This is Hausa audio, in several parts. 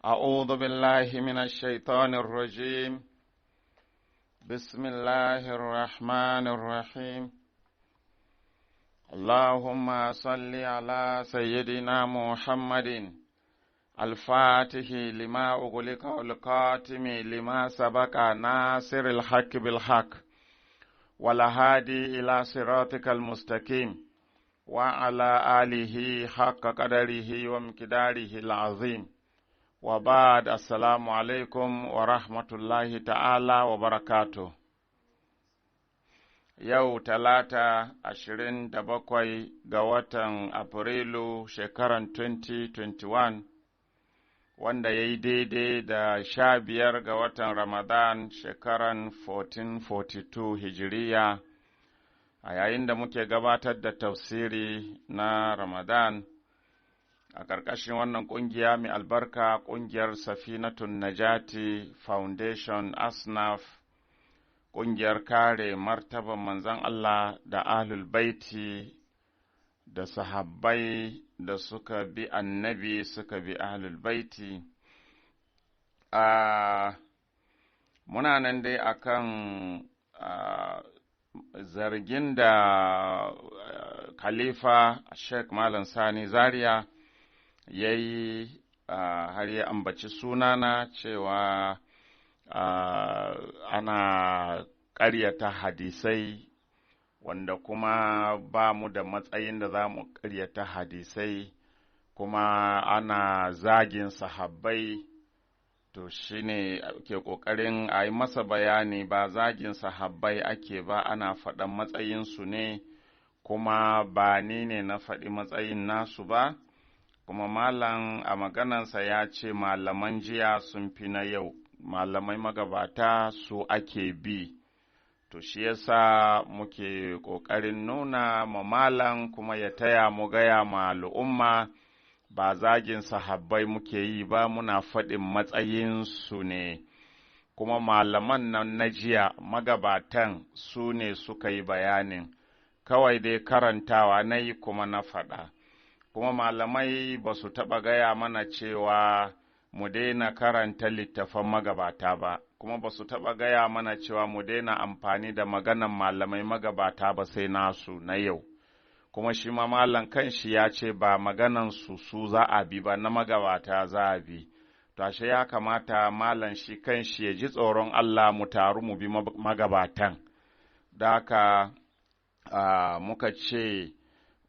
أعوذ بالله من الشيطان الرجيم. بسم الله الرحمن الرحيم. اللهم صل على سيدنا محمد الفاتح لما أغلق والقاتم لما سبق ناصر الحق بالحق والهادي إلى صراطك المستقيم وعلى آله حق قدره ومقداره العظيم. وبعد السلام alaikum wa rahmatullahi ta'ala wa barakatuh. Yau talata 27 ga watan Afrilu shekaran 2021 wanda ya yi daidai da 15 ga watan Ramadan shekaran 1442 hijiriya a yayin da muke gabatar da tafsiri na Ramadan a ƙarƙashin wannan ƙungiya mai albarka, ƙungiyar Safinatun Najati Foundation Asnaf, ƙungiyar kare martaban manzon Allah da Ahlul Baiti da sahabbai da suka bi annabi suka bi Ahlul Baiti. Muna nan dai akan zargin da Khalifa Sheikh Malam Sani Zaria ya yi har ya ambaci sunana cewa ana ƙaryata hadisai wanda kuma ba mu da matsayin da za mu ƙaryata hadisai kuma ana zagin sahabbai. To shi ne ke ƙoƙarin a yi masa bayani, ba zagin sahabbai ake ba, ana faɗan matsayinsu ne, kuma ba ni ne na faɗi matsayin nasu ba. Kuma malam a maganansa ya ce malaman jiya sun fi na yau, malamai magabata su ake bi. To shi yasa muke ƙoƙarin nuna ma malam kuma ya taya mu gaya ma al'umma ba zagin sahabbai muke yi ba, muna faɗin matsayinsu ne. Kuma malaman nan na jiya magabatan su ne suka yi bayanin, kawai dai karantawa na yi kuma na faɗa. Kuma malamai ba su taɓa gaya mana cewa mu daina karanta littafan magabata ba, kuma ba su taɓa gaya mana cewa mu daina amfani da maganan malamai magabata ba sai nasu na yau. Kuma shi ma malam kanshi ya ce ba maganan su za a bi ba, na magabata za a bi. To ashe ya kamata malam shi kanshi ya ji tsoron Allah, mu taru mu bi magabatan. Da haka muka ce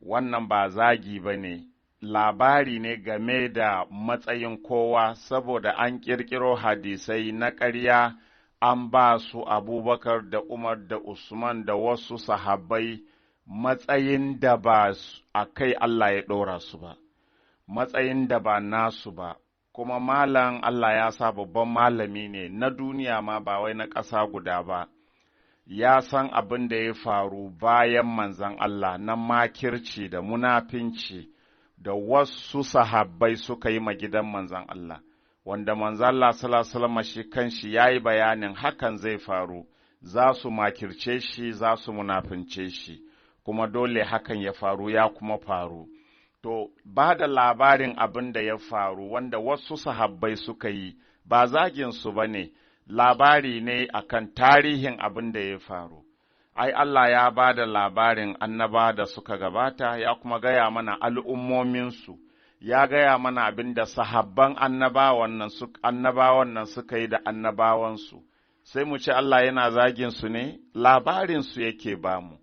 wannan ba zagi ba ne, labari ne game da matsayin kowa, saboda an ƙirƙiro hadisai na ƙarya an ba su Abubakar da Umar da Usman da wasu sahabbai matsayin da ba a kai Allah ya ɗora su ba, matsayin da ba nasu ba. Kuma malam Allah ya sa babban malami ne na duniya ma, ba wai na ƙasa guda ba. Ya san abin da ya faru bayan manzan Allah na makirci da munafinci da wasu sahabbai suka yi ma gidan manzan Allah, wanda manzan Allah sallallahu shi kanshi ya yi bayanin hakan zai faru, za su makirce shi, za su munafince shi, kuma dole hakan ya faru, ya kuma faru. To, ba da labarin abin da ya faru wanda wasu sahabbai suka yi, ba zaginsu ba ne, labari ne akan tarihin abin da ya faru. Ai, Allah ya ba da labarin annaba da suka gabata, ya kuma gaya mana al'ummominsu, ya gaya mana abin da sahabban annabawan nan suka yi da annabawansu. Sai mu ce Allah yana zaginsu ne, labarinsu yake ba mu.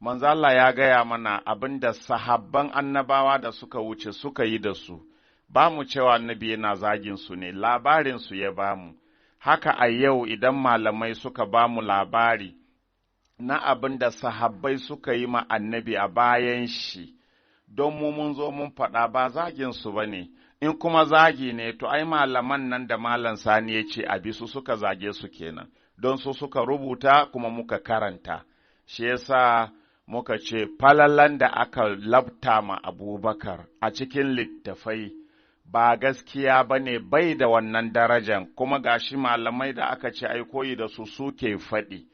Manzo Allah ya gaya mana abin da sahabban annabawa da suka wuce suka yi da su, ba mu cewa annabi yana zaginsu ne, labarinsu ya ba mu. Haka a yau idan malamai suka ba mu labari na abin da sahabbai suka yi ma annabi a bayan shi, don mun zo mun faɗa ba zaginsu ba ne, in kuma zagi ne to ai malaman nan da malam Sani ya ce abi su suka zage su kenan, don su suka rubuta kuma muka karanta. Shi yasa muka ce falalan da aka labta ma Abubakar a cikin littafai ba gaskiya ba ne, bai da wannan darajan, kuma gashi malamai da aka ce ai koyi da su suke faɗi.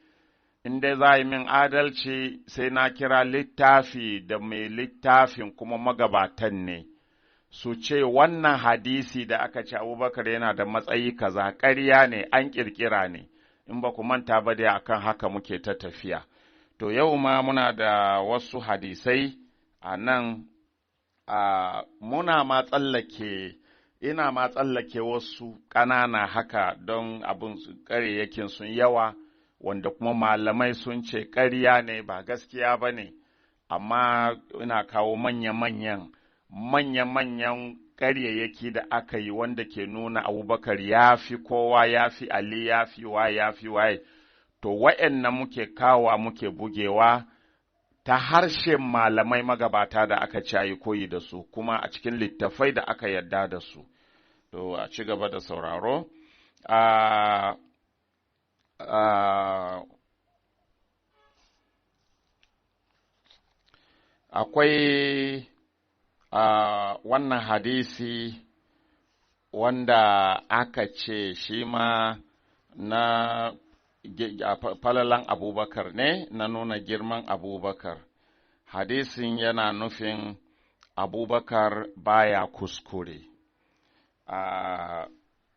In dai za yi min adalci sai na kira littafi da mai littafin kuma magabatan ne, su ce wannan hadisi da aka ce Abubakar yana da matsayi kaza ƙarya ne, an ƙirƙira ne, in ba ku manta ba dai akan haka muke ta tafiya. To yau ma muna da wasu hadisai a nan, ina ma tsallake wasu ƙanana haka don abin ƙaryakin sun yawa, wanda kuma malamai sun ce ƙarya ne ba gaskiya ba ne, amma ina kawo manya-manyan ƙaryayyaki da aka yi wanda ke nuna Abubakar ya fi kowa, ya fi Ali, ya fi waye. To wa'yannan muke kawa muke bugewa ta harshen malamai magabata da aka ci ayi koyi da su, kuma a cikin littafai da aka yarda da su. To a ci gaba da sauraro. Akwai wannan hadisi wanda aka ce shi ma na falalan Abubakar ne, na nuna girman Abubakar. Hadisin yana nufin Abubakar baya kuskure.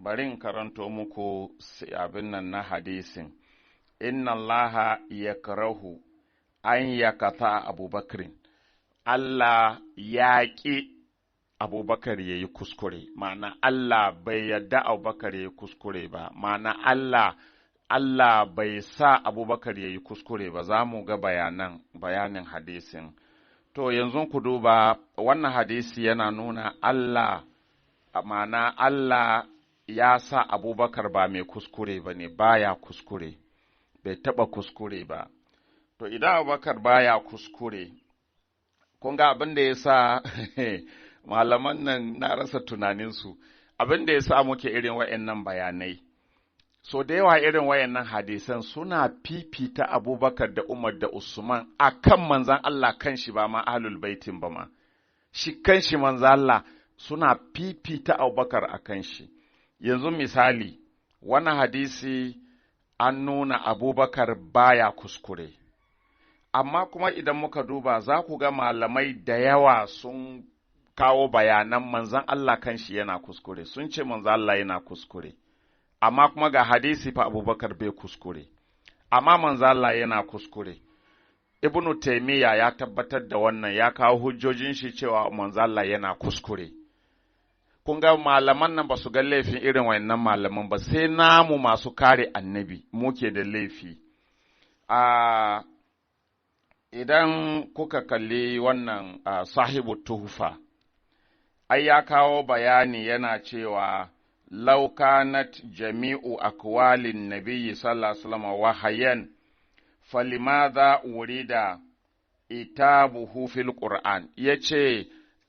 Bari in karanto muku abin nan na hadisin. Inna Allaha yakrahu an yakata Abubakrin. Allah ya ƙi Abubakar ya yi kuskure, ma'ana Allah bai yarda Abubakar ya yi kuskure ba, ma'ana Allah bai sa Abubakar ya yi kuskure ba. Za mu ga bayanin hadisin. To yanzu ku duba, wannan hadisi yana nuna ma'ana Allah ya sa Abubakar ba mai kuskure ba ne, baya kuskure, bai taɓa kuskure ba. To idan Abubakar baya kuskure, kun ga abin da ya sa malaman nan na rasa tunaninsu, abin da ya sa muke irin wa'yannan bayanai. So da yawa irin wayannan hadisan suna fifita Abubakar da Umar da Usman a kan manzan Allah kanshi, ba ma ahlul baitin ba ma. Shi kanshi manzan Allah suna fifita Abubakar a kanshi. Yanzu misali, wannan hadisi an nuna Abubakar baya kuskure. Amma kuma idan muka duba za ku ga malamai da yawa sun kawo bayanan manzan Allah kanshi yana kuskure, sun ce manzan Allah yana kuskure. Amma kuma ga hadisi fa Abubakar bai kuskure, amma manzo Allah yana kuskure. Ibn Taymiyyah ya tabbatar da wannan, ya kawo hujjojin shi cewa manzo Allah yana kuskure. Kun ga malaman nan ba su ga laifin irin wayannan malaman ba, sai namu masu kare annabi muke da laifi. Idan kuka kalli wannan sahibu tuhfa, ai ya kawo bayani yana cewa لو كانت جميع أقوال النبي صلى الله عليه وسلم وحيا فلماذا ورد itabuhu fil Qur'an. Yace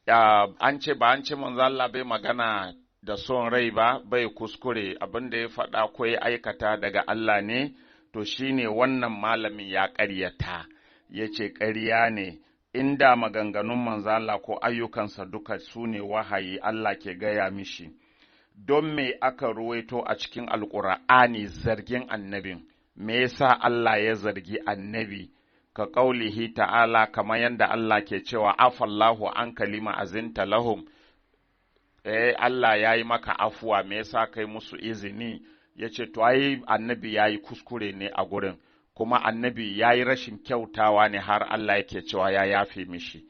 an ce manzo Allah bai magana da son rai ba, bai kuskure, abin da ya faɗa ko ya aikata daga Allah ne, to shine wannan malamin ya ƙaryata. Yace ƙarya ne, inda maganganun manzo Allah ko ayyukansa duka su ne wahayi Allah ke gaya mishi. Don me aka ruwaito a cikin Alƙur'ani zargin annabin, me yasa Allah ya zargi annabi, ka ƙaulihi ta'ala, kamar yadda Allah ke cewa afallahu an kalima azinta lahum, Allah ya yi maka afuwa, me yasa kai musu izini, ya ce to ai annabi ya yi kuskure ne a gurin, kuma annabi ya yi rashin kyautawa ne har Allah yake cewa ya yafe mishi.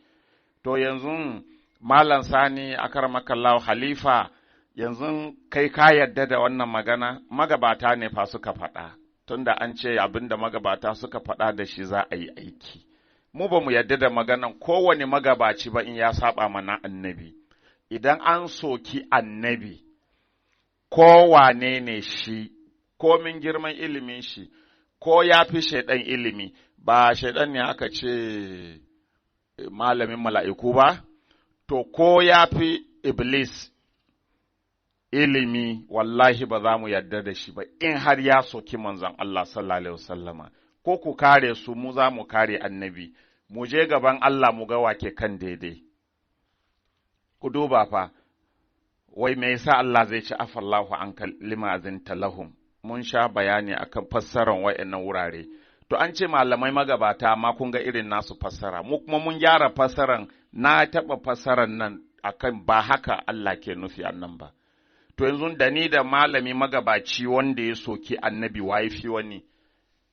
To yanzu Malam Sani akarmakallahu Halifa, yanzu kai ka yarda da wannan magana, magabata ne fa suka faɗa, tunda an ce abin da magabata suka faɗa da shi za a yi aiki. Mu ba mu yarda da maganan kowane magabaci ba in ya saba mana annabi. Idan an soki annabi, kowane ne shi, komin girman ilimin shi, ko ya fi shaidan ilimi, ba shaidan ne aka ce malamin mala'iku ba, to ko ya fi Iblis ilimi, wallahi ba za mu yarda da shi ba in har ya soki manzon Allah sallallahu alaihi wasallama. Ko ku kare su, mu za mu kare annabi, mu je gaban Allah mu ga wake kan daidai. Ku duba fa, wai me yasa Allah zai ci afallahu an kalima azinta lahum? Mun sha bayani akan fassaran wa'annan wurare. To an ce malamai magabata ma kun ga irin nasu fassara, mu kuma mun gyara fassaran, na taɓa fassaran nan akan ba haka Allah ke nufi annan ba. To yanzu da ni da malami magabaci wanda ya soki annabi waye fi wani,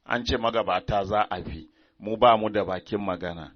an ce magabata za a fi, mu ba mu da bakin magana.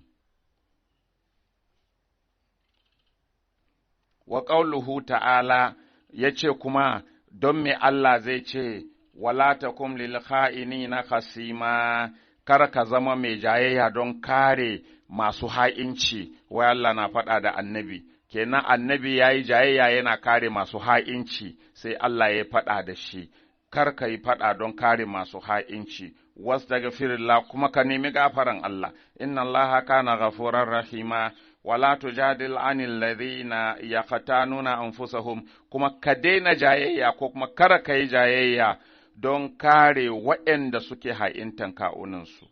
Wa ƙauluhu ta'ala ya ce kuma, don me Allah zai ce, wala takum lil kha'inina khasima, kar ka zama mai jayayya don kare masu ha'inci, wai Allah na faɗa da annabi. Kenan annabi ya yi jayayya yana kare masu ha'inci, sai Allah ya faɗa da shi, kar ka yi faɗa don kare masu ha'inci, wasu daga firillah kuma ka nemi gafaran Allah, inna Allah kana ghafurar rahima, wala tujadil anil ladhina yaqtanuna anfusahum, kuma ka daina jayayya ko kuma kar ka yi jayayya don kare waɗanda suke ha'intan ka'unansu.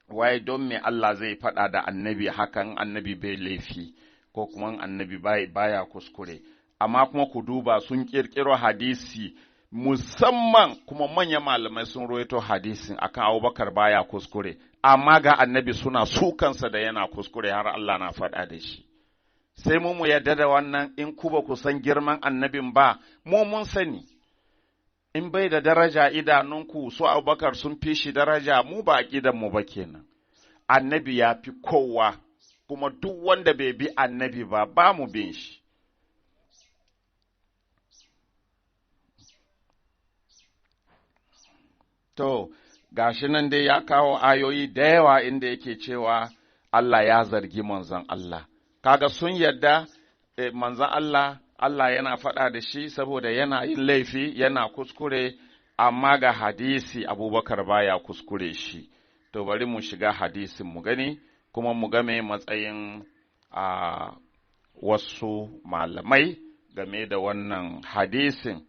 Wai don me Allah zai faɗa da annabi hakan annabi bai laifi, ko kuma annabi baya kuskure, amma kuma ku duba sun ƙirƙiro hadisi musamman kuma manyan malamai sun ruwaito hadisin akan Abubakar baya kuskure, amma ga annabi suna sukansa da yana kuskure har Allah na faɗa da shi. Sai mu yarda da wannan in ku ba ku san girman annabin ba, mu mun sani. In bai da daraja idanunku su Abubakar sun fi shi daraja, mu ba mu ba kenan. Annabi ya fi kowa, kuma duk wanda bai bi annabi ba mu bin shi. To, gashi nan dai ya kawo ayoyi da yawa inda yake cewa Allah ya zargi manzon Allah. Kaga sun yadda manzon Allah yana faɗa da shi saboda yana yin laifi, yana kuskure, amma ga hadisi Abubakar baya kuskure shi. To bari mu shiga hadisin mu gani, kuma mu game matsayin wasu malamai game da wannan hadisin.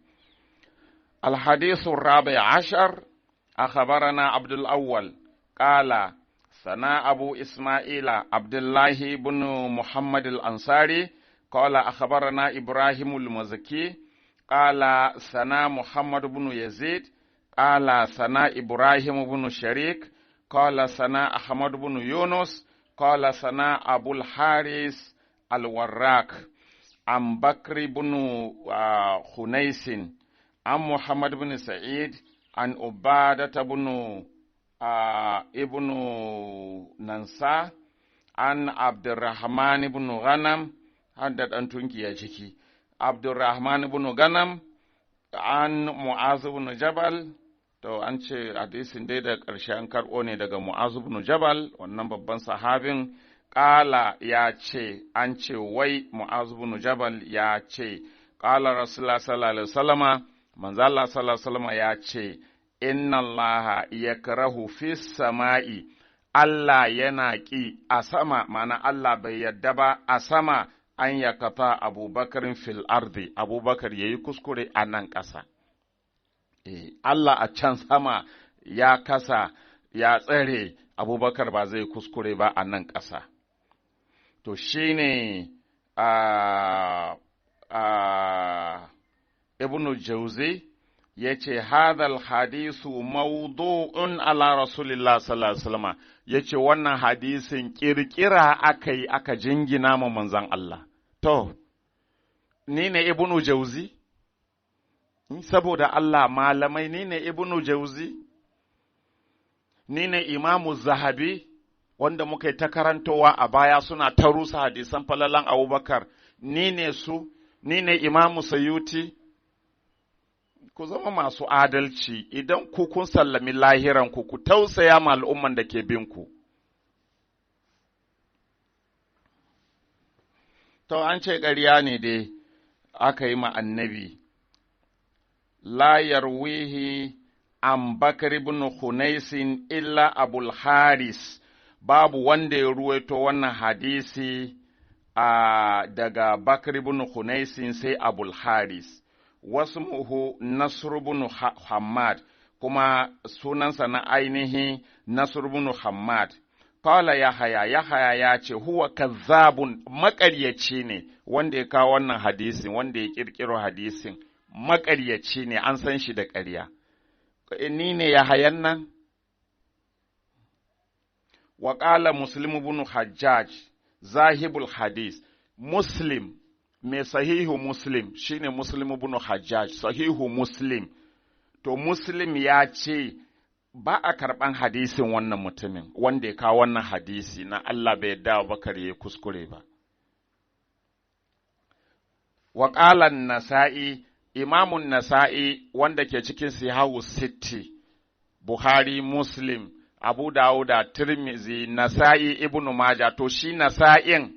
Al-hadisu rabi ashar, أخبرنا عبد الأول قال سنا أبو إسماعيل عبد الله بن محمد الأنصاري قال أخبرنا إبراهيم المزكي قال سنا محمد بن يزيد قال سنا إبراهيم بن شريك قال سنا أحمد بن يونس قال سنا أبو الحارث الوراق عن بكر بن خنيس عن محمد بن سعيد عن عبادة بن ابن ننسى عن عبد الرحمن بن غنم حدد أن تنكي يا شكي عبد الرحمن بن غنم عن معاذ بن جبل. To an ce hadisin dai da ƙarshe an karɓo ne daga Mu'azu bin Jabal, wannan babban sahabin. Ƙala ya ce, an ce wai Mu'azu bin Jabal ya ce, ƙala Rasulullah sallallahu alaihi wasallama, manzo Allah sallallahu alaihi wasallama ya ce, inna Allah yakrahu fis sama'i, Allah yana ƙi a sama, mana Allah bai yadda ba a sama an yakata Abubakarin fil ardi, Abubakar yayi kuskure a nan ƙasa. Allah a can sama ya kasa ya tsare Abubakar ba zai kuskure ba a nan ƙasa. To shi ne Ibn Jauzi ya ce, Hadal hadisu maudu'un ala Rasulillah sallallahu Alaihi wasallama, ya ce wannan hadisin ƙirƙira aka yi aka jingina ma manzan Allah. To, ni ne Ibn Jauzi? Saboda Allah malamai ni ne Ibn Jauzi? Ni ne Imamu Zahabi, wanda muka yi ta karantowa a baya suna ta rusa hadisan falalan Abubakar, ni ne su, ni ne Imamu Sayuti? Ku zama masu adalci, idan ku kun sallami lahiranku, ku tausaya ma al'umman da ke binku. To, an ce ƙarya ne dai aka yi ma annabi. La yarwihi an Bakar ibn Khunaisin illa Abul Haris, babu wanda ya ruwaito wannan hadisi daga Bakar ibn Khunaisin sai Abul Haris. Wasmuhu Nasr ibn Hammad, kuma sunansa na ainihi Nasr ibn Hammad. Qala Yahaya ya ce, huwa kazzabun, maƙaryaci ne wanda ya kawo wannan hadisin, wanda ya ƙirƙiro hadisin. Maƙaryaci ne, an san shi da ƙarya. Ni ne Yahayan nan? Wa ƙala Muslim ibn Hajjaj, zahibul hadis. Muslim mai sahihu Muslim shine Muslim ibn Hajjaj, sahihu Muslim. To Muslim ya ce ba a karɓan hadisin wannan mutumin wanda ya kawo wannan hadisi na Allah bai yadda Abubakar ya kuskure ba. Waƙalan Nasa'i, Imamun Nasa'i wanda ke cikin Sihahu Sitti, Buhari, Muslim, Abu Dawuda, Tirmizi, Nasa'i, Ibn Majah, to shi Nasa'in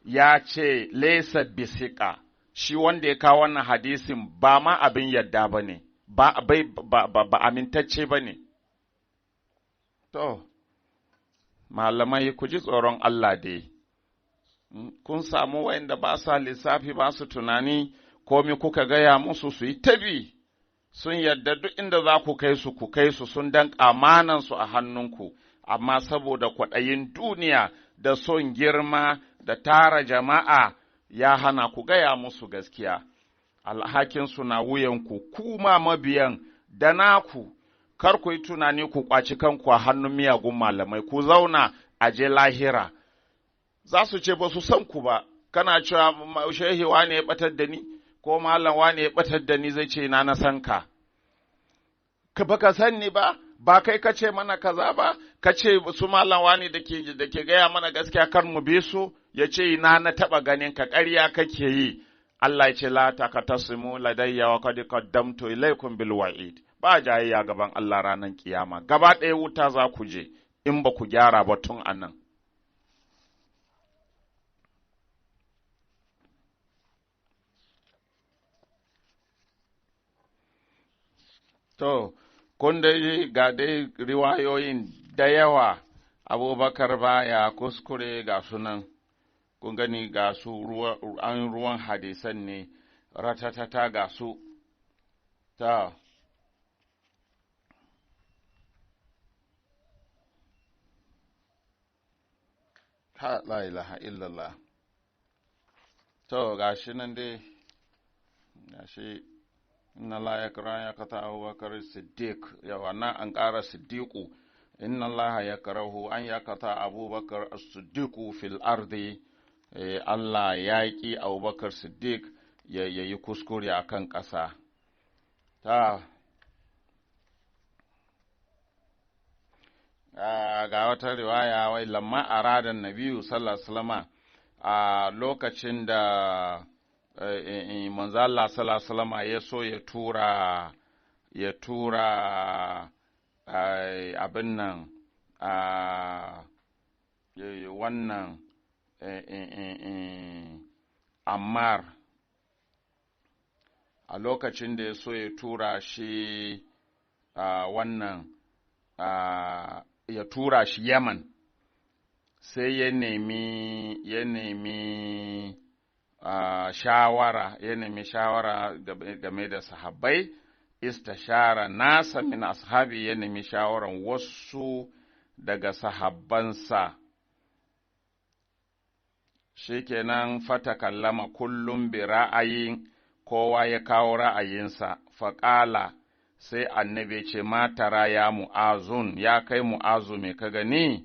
ya ce laysa bisika, shi wanda ya kawo wannan hadisin ba ma abin yadda ba ne, ba amintacce ba ne. To, malamai ku ji tsoron Allah dai, kun samu wayanda ba sa lissafi ba su tunani, komi kuka gaya musu su yi tabi. Sun yarda duk inda za ku kai su sun dan amanansu a hannunku, amma saboda kwaɗayin duniya da son girma da tara jama'a ya hana ku gaya musu gaskiya. Alhakinsu na wuyanku, kuma mabiyan da naku, kar ku yi tunani ku ƙwaci kanku a hannun miyagun malamai, ku zauna a je lahira. Za su ce ba su san ku ba, kana cewa shehi wane ya ɓatar da ni? Ko malam wane ya batar da ni zai ce na san ka. Ka baka san ni ba, ba kai ka ce mana kaza ba, ka ce su malam wane da ke gaya mana gaskiya kar mu bi su, ya ce na taɓa ganin ka ƙarya kake yi. Allah ya ce la takatasimu ladayya wa qad qaddamtu ilaykum bil wa'id. Ba jayayya gaban Allah ranar kiyama, gaba ɗaya wuta za ku je in ba ku gyara ba tun anan. To, kun dai ga dai riwayoyin da yawa, Abubakar baya kuskure ga sunan, kun gani ga su ruwan hadisan ne, ratatata ga su, ta. Ha, la ilaha illallah. To, ga shi nan dai, ga shi. Inna Allah ya kira ya kata Abubakar Siddiq, yawa nan an ƙara Siddiqu, inna Allah ya karahu an ya kata Abubakar Siddiqu fil ardi, Allah ya ƙi Abubakar Siddiq ya yi kuskure a kan ƙasa. Ta, ga wata riwaya wai lamma a radan Nabiyu sallallahu alaihi wasallam a lokacin da manzo Allah sallallahu alaihi wasallam ya so ya tura abin nan wannan Ammar a lokacin da ya so ya tura shi wannan ya tura shi Yaman, sai ya nemi shawara game da sahabbai, istashara nasa min ashabi, ya nemi shawaran wasu daga sahabbansa. Shikenan fata kallama kullum bi ra'ayin, kowa ya kawo ra'ayinsa, faƙala sai annabi ce matara ya mu'azun, ya kai mu'azu mai ka gani?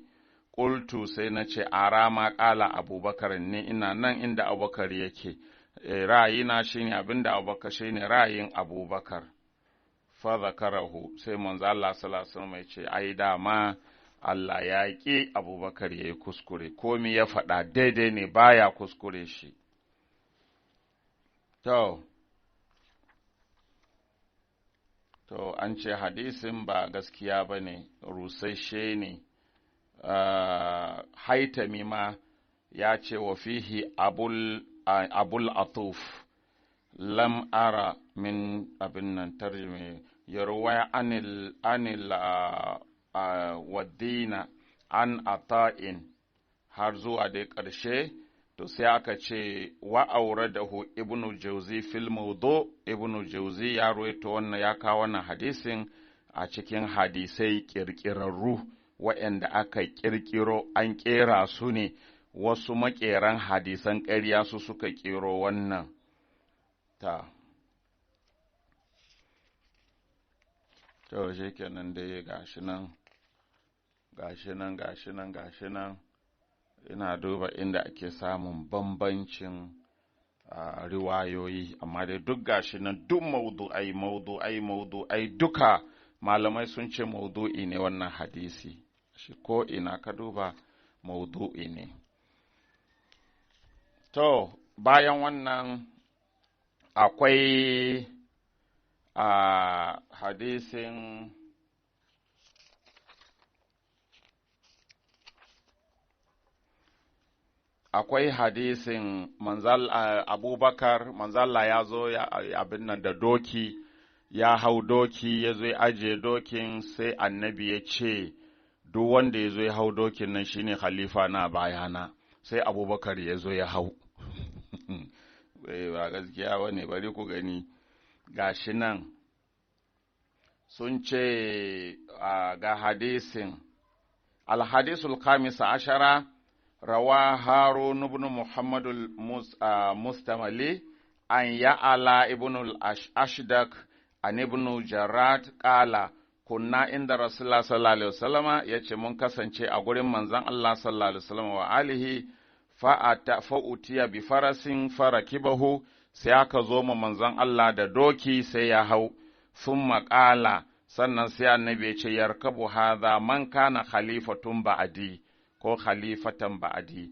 Ƙultu sai na ce a rama ƙala Abubakar ne, ina nan inda Abubakar yake, ra'ayina shi ne abin da Abubakar shi ne ra'ayin Abubakar. Fa zakarahu, sai manzo Allah sallallahu alaihi wasallam ya ce ai dama Allah ya ƙi Abubakar ya yi kuskure, komi ya faɗa daidai ne, baya kuskure shi. To, an ce hadisin ba gaskiya ba ne, rusasshe ne. Haitami ma ya ce wa fihi abul atuf lam ara min abin nan tarjumi yarwa anil waddina an ata'in har zuwa dai ƙarshe. To sai aka ce wa auradahu ibnu jauzi fil mawdu, ibnu jauzi ya ruwaito wannan, ya kawo wannan hadisin a cikin hadisai ƙirƙirarru waɗanda aka ƙirƙiro, an ƙera su ne, wasu maƙeran hadisan ƙarya su suka ƙero wannan. To shi kenan dai gashi nan, ina duba inda ake samun bambancin riwayoyi, amma dai duk gashi nan duk maudu'ai duka malamai sun ce maudu'i ne wannan hadisi, shi ko ina ka duba maudu'i ne. To, bayan wannan akwai hadisin Abubakar, manzalla ya zo abin nan da doki, ya hau doki, ya zo ya ajiye dokin, sai annabi ya ce, duk wanda ya zo ya hau dokin nan shine khalifa na bayana, sai Abubakar ya zo ya hau. Ba gaskiya wane, bari ku gani, gashi nan, sun ce ga hadisin, al-hadisul khamisa ashara, rawa Harun ibn Muhammad al-Mustamali an Ya'ala ibn al-Ashdak an ibn Jarrad qala kunna inda Rasulullah sallallahu alaihi wasallama yace mun kasance a gurin manzon Allah sallallahu alaihi wasallama wa alihi fa'utiya bi farasin farakibahu, sai aka zo ma manzon Allah da doki sai ya hau, sun maƙala, sannan sai annabi ya ce yarkabu hadha man kana khalifatun ba'adi ko khalifatan ba'adi,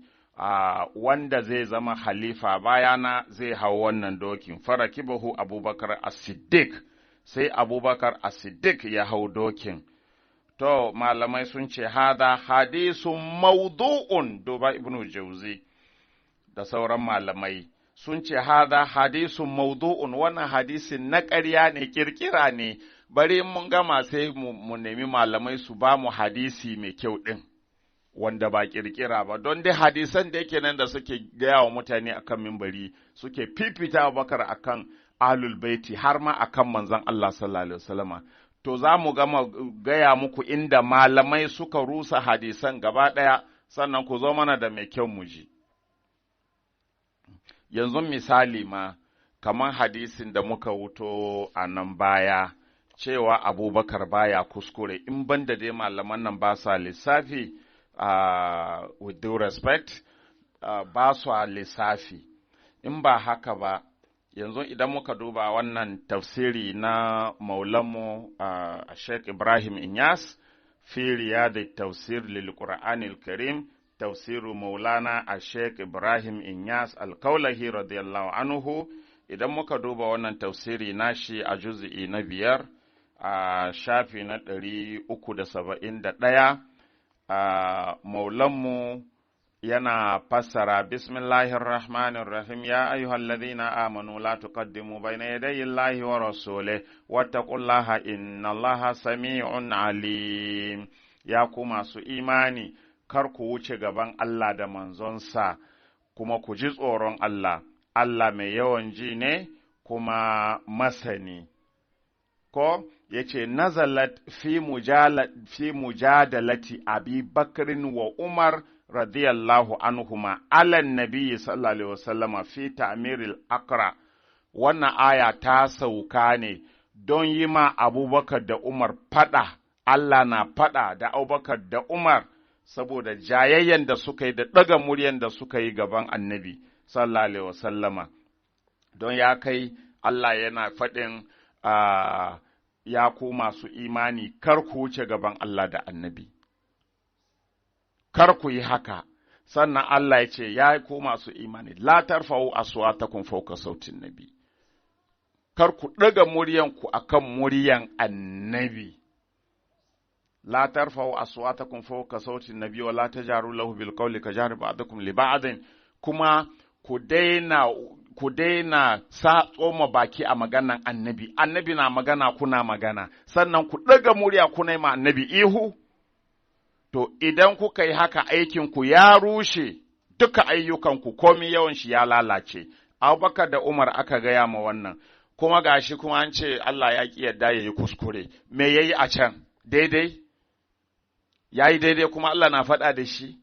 wanda zai zama khalifa bayana zai hau wannan dokin. Farakibahu Abubakar as-Siddiq, sai Abubakar as-Siddiq ya hau dokin. To, malamai sun ce hada hadisun maudu'un, duba Ibn Jauzi da sauran malamai sun ce hada hadisun maudu'un, wannan hadisin na ƙarya ne, kirkira ne, bari mun gama sai mu nemi malamai su ba mu hadisi mai kyau ɗin, wanda ba kirkira ba, don dai hadisan da yake nan da suke gaya wa mutane akan mimbari suke fifita Abubakar akan ahlul baiti har ma akan manzon Allah sallallahu alaihi wasallama. To za mu gama gaya muku inda malamai suka rusa hadisan gaba ɗaya, sannan ku zo mana da mai kyau mu ji. Yanzu misali ma, kamar hadisin da muka wuto a nan baya, cewa Abubakar baya kuskure, in banda dai malaman nan ba sa lissafi, with due respect, ba su lissafi, in ba haka ba, yanzu idan muka duba wannan tafsiri na maulanmu Sheikh Ibrahim Inyas fi riyadit tafsir lil Qur'anil Karim, tafsiru maulana Sheikh Ibrahim Inyas al-Kaulahi radiyallahu anhu, idan muka duba wannan tafsiri nashi a juz'i na 5 a shafi na 371, maulanmu yana fassara bismillahir rahmanir rahim ya ayyuhalladhina amanu la tuqaddimu bayna yadayi llahi wa rasulih wattaqullaha innallaha sami'un alim. Ya ku masu imani, kar ku wuce gaban Allah da manzonsa, kuma ku ji tsoron Allah, Allah mai yawan ji ne kuma masani. Ko yace nazalat fi mujadalati Abi Bakrin wa Umar radiyallahu anhuma ala nabiyyi sallallahu alaihi wasallama fi ta'miril aqra. Wannan aya ta sauka ne don yi ma Abubakar da Umar fada. Allah na fada da Abubakar da Umar saboda jayayyen da suka yi da daga muryan da suka yi gaban annabi sallallahu alaihi wasallama, don ya kai Allah yana faɗin ya ku masu imani, kar ku wuce gaban Allah da annabi, kar ku yi haka. Sannan Allah ya ce, ya ku masu imani, la tarfa'u aswatakum fawqa sautin nabi, kar ku ɗaga muryanku akan muryan annabi. La tarfa'u aswatakum fawqa sautin nabi wa la tajaru lahu bil qawli kajari ba'dukum li ba'din, kuma ku daina sa tsoma baki a maganan annabi. Annabi na magana, kuna magana, sannan ku ɗaga murya kuna yi ma annabi ihu. To, idan kuka yi haka aikinku ya rushe, duka ayyukanku komi yawan shi ya lalace. Abubakar da Umar aka gaya ma wannan, kuma gashi kuma an ce Allah ya ƙi yadda ya yi kuskure. Me ya yi a can? Daidai? Ya yi daidai kuma Allah na faɗa da shi?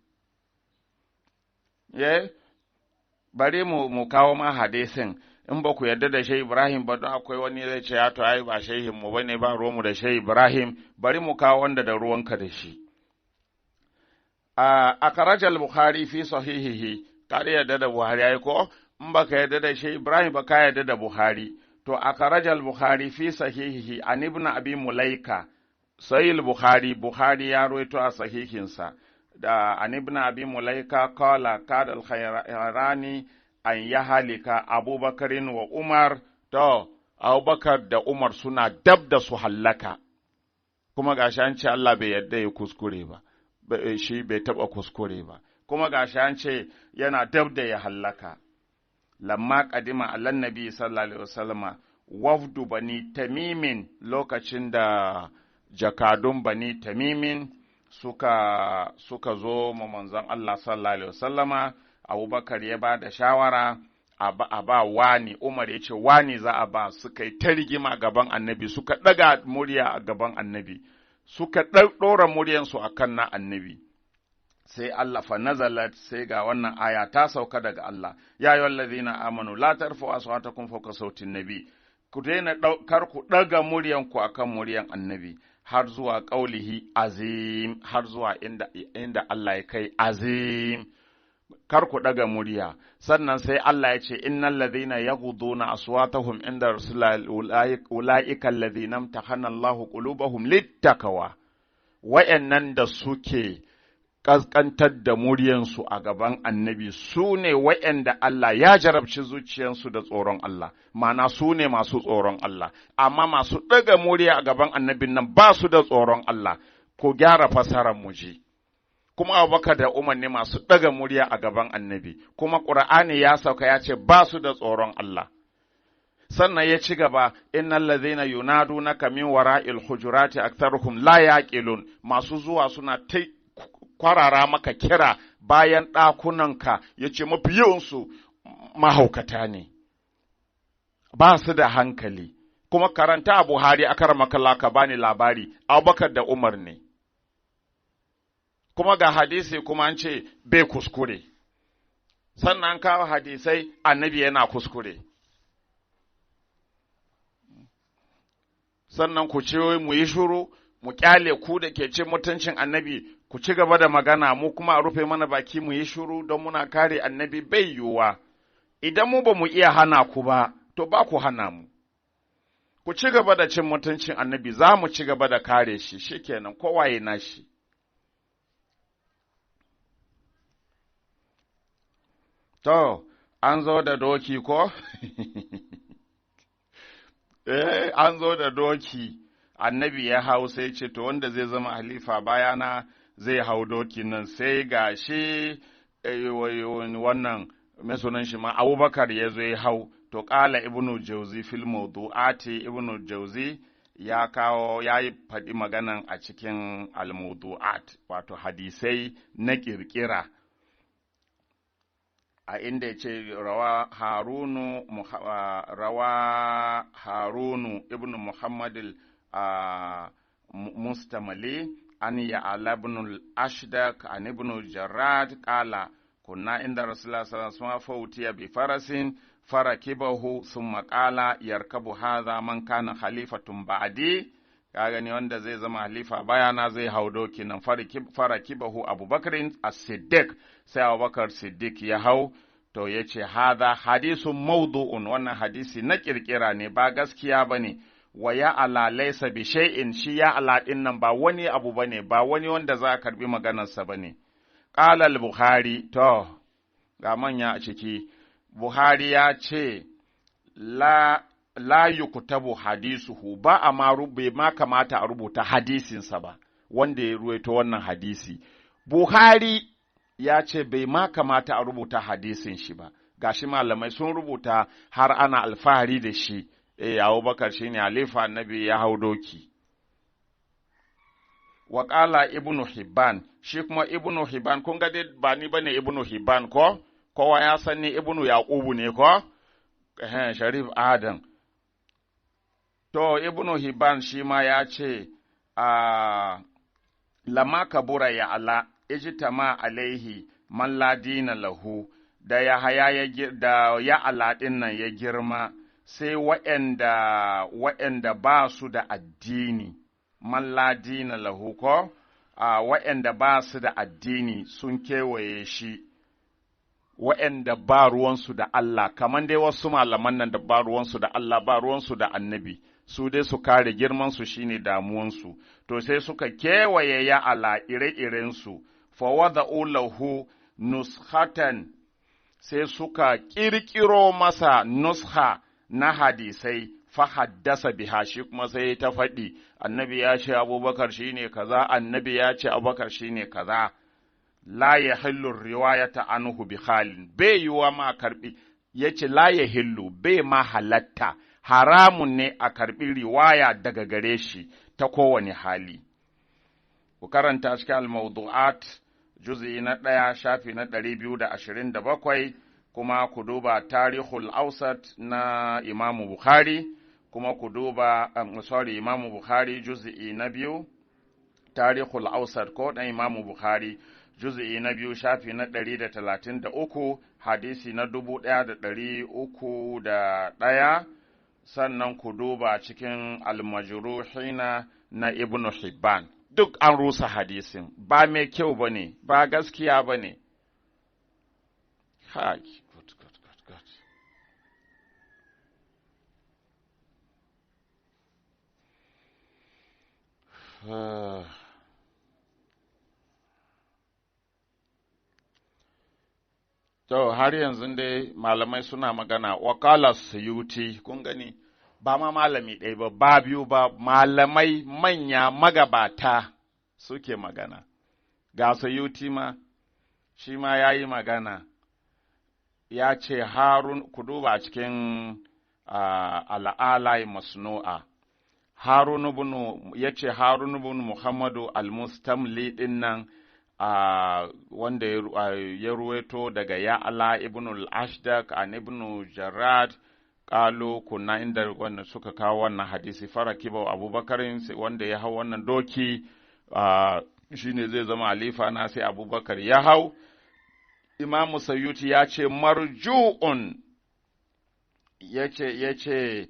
Bari mu kawo ma hadisin, in ba ku yarda da Shehu Ibrahim ba, don akwai wani zai ce ya to ai ba shehin mu bane, ba ruwanmu da Shehu Ibrahim. Bari mu kawo wanda da ruwanka da shi. Akaraj al-Bukhari fi sahihihi, ka yarda da Buhari ai ko? in baka yarda da shi Ibrahim ba ka yarda da Buhari to akarajal Buhari fi sahihihi an ibn abi mulaika sahih Buhari ya ruwaito a sahihinsa da an ibn abi mulaika qala kad al khayrani an yahalika abubakarin wa umar to Abubakar da Umar suna dab da su hallaka kuma gashi an ce Allah bai yarda ya kuskure ba shi bai taba kuskure ba kuma gashi an ce yana dab da ya hallaka lamma qadima alan nabi sallallahu alaihi wasallama wafdu bani tamimin lokacin da jakadun bani tamimin suka zo ma manzon Allah sallallahu alaihi wasallama Abubakar ya ba da shawara a ba wani Umar ya ce wani za a ba suka yi ta rigima gaban annabi suka ɗaga murya a gaban annabi suka ɗora muryansu a kan na annabi sai Allah fa nazalat sai ga wannan aya ta sauka daga Allah ya ayyuhal ladzina amanu la tarfu aswatakum fawqa sautin nabi ku daina kar ku ɗaga muryanku akan muryan annabi har zuwa qaulihi azim har zuwa inda Allah ya kai azim kar ku ɗaga murya sannan sai Allah ya ce innal ladhina yaghudduna aswatahum inda rasulillahi ulaika alladhina imtahana Allahu qulubahum littaqwa wayannan da suke kaskantar da muryansu a gaban annabi su ne wayanda Allah ya jarabci zuciyansu da tsoron Allah ma'ana su ne masu tsoron Allah amma masu ɗaga murya a gaban annabin nan ba su da tsoron Allah ko gyara fasarar mu ji kuma Abubakar da Umar ne masu ɗaga murya a gaban annabi, kuma Ƙur'ani ya sauka ya ce ba su da tsoron Allah. Sannan ya ci gaba, innal ladzina yunadunaka min wara'il hujurati aktharuhum la yaqilun masu zuwa suna ta kwarara maka kira bayan ɗakunanka yace mafi yawansu mahaukata ne. Ba su da hankali. Kuma karanta a Buhari akarmakalla ka bani labari, Abubakar da Umar ne. Kuma ga hadisi kuma an ce bai kuskure, sannan kawo hadisai annabi yana kuskure. Sannan ku ce mu yi shuru, mu kyale ku da ke cin mutuncin annabi, ku ci gaba da magana, mu kuma a rufe mana baki mu yi shuru don muna kare annabi bai yiwuwa. Idan mu ba mu iya hana ku ba, to ba ku hana mu. Ku ci gaba da cin mutuncin annabi, za mu ci gaba da kare shi, shikenan kowa ya nashi. To, an zo da doki ko? An zo da doki, annabi ya hau sai ce, to wanda zai zama halifa bayana zai hau doki nan sai ga shi wannan mai sunan shi ma Abubakar ya zo ya hau, to ƙala Ibnu Jauzi fil mawdu'ati Ibnu Jauzi ya kawo ya yi faɗi maganan a cikin al-mawdu'at wato hadisai na ƙirƙira. A inda ya ce rawa harunu ibn muhammad mustamali an ya'ala ibn al-ashdak an ibn jarrad qala kunna inda rasulullah sallallahu alaihi wasallam fawtiya bi farasin farakibahu thumma qala yarkabu hadha man kana khalifatun ba'di ka gani wanda zai zama halifa bayana zai hau doki nan farakibahu abubakarin as-siddiq sai abubakar siddiq ya hau to ya ce hadha hadisun mawdu'un wannan hadisi na kirkira ne ba gaskiya bane wa ya ala laysa bi shay'in shi ya ala din nan ba wani abu bane ba wani wanda za a karbi maganarsa bane qala al-bukhari to ga manya a ciki Buhari ya ce la yuktabu hadisuhu ba a bai ma kamata a rubuta hadisinsa ba wanda ya ruwaito wannan hadisi. Buhari ya ce bai ma kamata a rubuta hadisin shi ba, gashi malamai sun rubuta har ana alfahari da shi, Abubakar shi ne halifa annabi ya hau doki. Waƙala Ibnu Hibban, shi kuma Ibnu Hibban, kun ga dai ba ni bane Ibnu Hibban ko? Kowa ya san ni Ibnu Yaqubu ne ko? Sharif Adam. To, Ibnu Hibban shi ma ya ce, lama kabura ya ala, ijtama alaihi man la dina lahu, da ya ala ɗin nan ya girma, sai wa'yanda ba su da addini, man la dina lahu ko, wa'yanda ba su da addini sun kewaye shi. wa'anda ba ruwansu da Allah, kamar dai wasu malaman nan da ba ruwansu da Allah, ba ruwansu da annabi, su dai su kare girmansu shine damuwansu, to sai suka kewaye ya ala ire-irensu, fawada'u lahu nuskhatan, sai suka ƙirƙiro masa nusha na hadisai, fa haddasa biha, shi kuma sai ta faɗi, annabi ya ce abubakar shine kaza, annabi ya ce abubakar shine kaza. La ya hillu riwayata anhu bi halin, bai yiwa ma karbi, ya ce la ya hillu, bai ma halatta, haramun ne a karbi riwaya daga gare shi ta kowane hali. Ku karanta cikin al-mawdu'at juz'i na 1 shafi na 227, kuma ku duba tarihul ausat na Imamu Bukhari, kuma ku duba Imamu Bukhari juz'i na 2 tarihul ausat ko dan Imamu Bukhari juz'i na 2 shafi na 133, hadisi na 1301, sannan ku duba cikin al-majruhina na Ibn Hibban. Duk an rusa hadisin, ba mai kyau ba ne, ba gaskiya ba ne. To, har yanzu dai malamai suna magana, wakala Suyuti, kun gani, ba ma malami ɗaya ba, ba biyu ba, malamai manya magabata suke magana. Ga Suyuti ma, shi ma ya yi magana, ya ce Harun, ku duba cikin al'alai masnu'a, ya ce Harun ibn Muhammadu al-Mustamli ɗin nan, wanda ya ruweto daga Ya'ala ibn al-Ashdak an ibn Jarrad ƙalo kunna inda wanda suka kawo wannan hadisi fara kiba Abubakarin wanda ya hau wannan doki shine zai zama alifa na sai Abubakar ya hau. Imamu Sayyuti ya ce marju'un, ya ce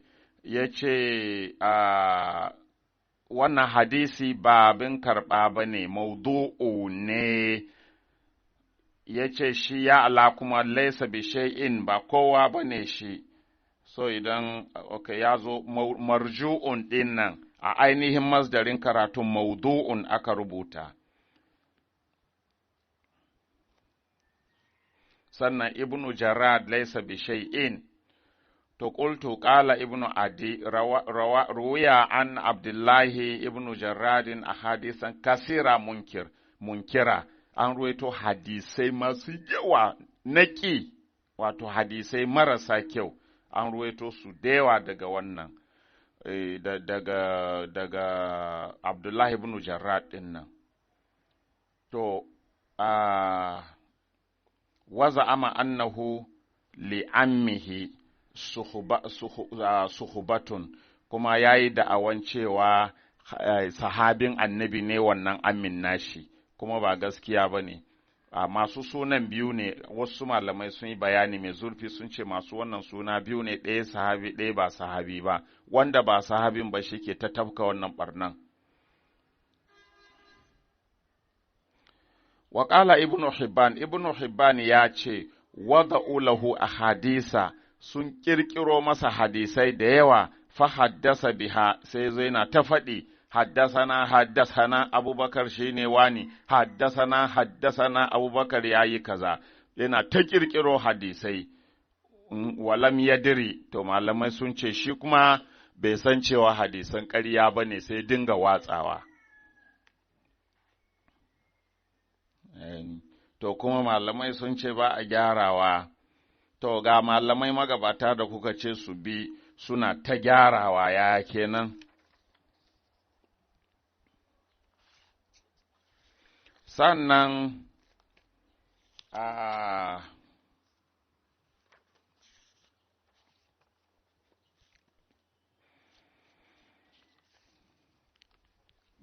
wannan hadisi ba abin karɓa ba ne, maudu'u ne, ya ce shi ya ala kuma laisa bi shay'in ba kowa ba ne shi, so idan ya zo marju'un ɗin nan a ainihin masdarin karatun maudu'un aka rubuta. Sannan Ibnu Jarrad laisa bi shay'in. To qultu qala ibnu adi ruwiya an abdullahi ibnu jarradin ahadisan kasira munkira an ruwaito hadisai masu yawa naki, wato hadisai marasa kyau an ruwaito su dewa daga wannan daga abdullahi ibnu jarrad din nan. To waza ama annahu li ammihi suhubatun, kuma ya yi da'awan cewa sahabin annabi ne wannan amin nashi, kuma ba gaskiya ba ne. Masu sunan biyu ne, wasu malamai sun yi bayani mai zurfi sun ce masu wannan suna biyu ne, ɗaya sahabi ɗaya ba sahabi ba, wanda ba sahabin ba shi ke ta tafka wannan ɓarnan. Waƙala Ibn Hibban ya ce, wada'u lahu ahadisa, sun ƙirƙiro masa hadisai da yawa, fa haddasa biha, sai zai na ta faɗi, haddasana Abubakar shi ne wani, haddasana Abubakar ya yi kaza, yana ta ƙirƙiro hadisai, walam yadiri, to malamai sun ce shi kuma bai san cewa hadisan ƙarya ba ne sai dinga watsawa. To kuma malamai sun ce ba a gyarawa. To ga malamai magabata da kuka ce su bi suna ta gyarawa ya kenan. Sannan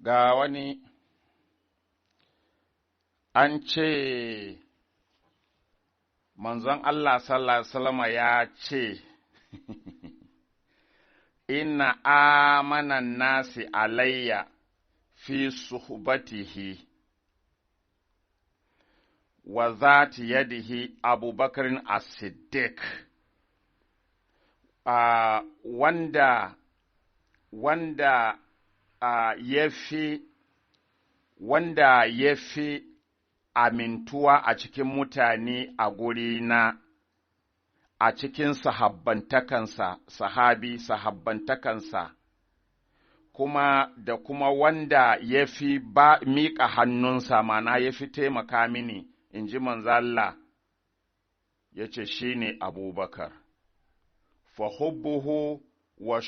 ga wani an ce manzon Allah sallallahu Alaihi wasallama ya ce, Inna amanan nasi alayya fi suhbatihi wa zati yadihi abubakarin as-siddiq, wanda ya fi amintuwa a cikin mutane a gurina, a cikin sahabbantakansa, kuma wanda ya fi miƙa hannunsa, mana ya fi taimaka mini, in ji manzalla, ya ce shi ne Abubakar. Fahubbuhu wa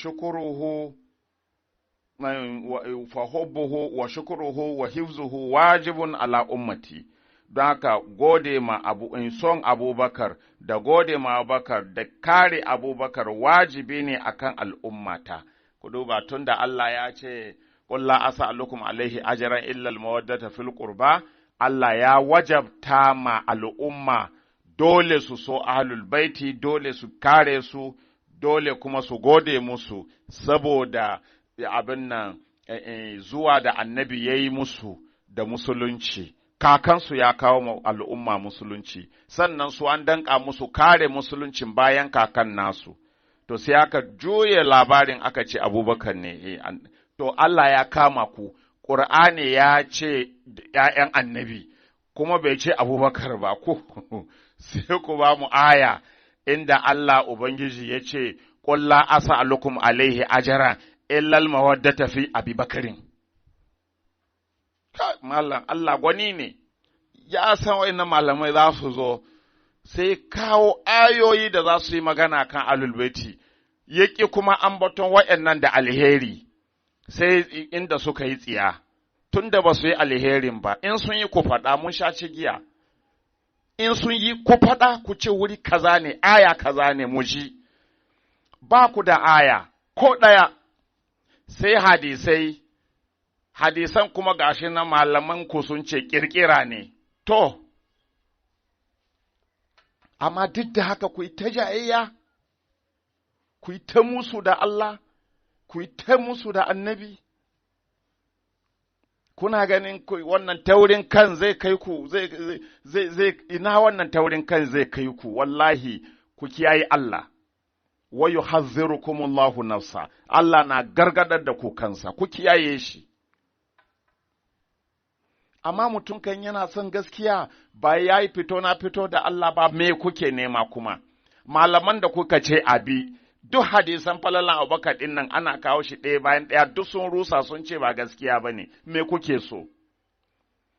shukuruhu wa hifzuhu wajibun ala ummati. Don haka gode ma son Abubakar da gode ma Abubakar da kare Abubakar wajibi ne akan al'ummata. Ku duba tun da Allah ya ce, Qul la as'alukum alaihi ajran illa al-mawaddata fil qurba, Allah ya wajabta ma al'umma dole su so ahlul baiti, dole su kare su, dole kuma su gode musu saboda abin nan zuwa da annabi ya yi musu da musulunci. Kakansu ya kawo al'umma musulunci, sannan su an danka musu kare musuluncin bayan kakan nasu. To sai aka juye labarin aka ce Abubakar ne, to Allah ya kama ku, Ƙur'ani ya ce ‘ya'yan annabi, kuma bai ce Abubakar ba ku, sai ku ba mu aya inda Allah Ubangiji ya ce, Ƙulla asa alukum alaihi ajara, illal mawaddata fi Abubakarin. Mallam Allah gwani ne, ya san wa'innan malamai za su zo, sai kawo ayoyi da za su yi magana kan alulbeti, ya ƙi kuma ambaton wa'yannan da alheri, sai inda suka yi tsiya, tun da ba su yi alherin ba, in sun yi ku faɗa mun sha cigiya, in sun yi ku faɗa ku ce wuri kaza ne, aya kaza ne mu ji, ba ku da aya, ko ɗaya, sai hadisan kuma gashi na malaman ku sun ce ƙirƙira ne, to, amma duk da haka ku yi ta jayayya, ku yi ta musu da Allah, ku yi ta musu da annabi, kuna ganin wannan taurin kan zai kai ku, ina wannan taurin kan zai kai ku, wallahi ku kiyaye Allah, wa yuhazzirukumullahu nafsa, Allah na gargadar da ku kansa, ku kiyaye shi. Amma mutum kan yana son gaskiya ba ya yi fito na fito da Allah ba, me kuke nema kuma, malaman da kuka ce abi, duk hadisan falalan Abubakar ɗin nan ana kawo shi ɗaya bayan ɗaya, duk sun rusa sun ce ba gaskiya ba ne, me kuke so?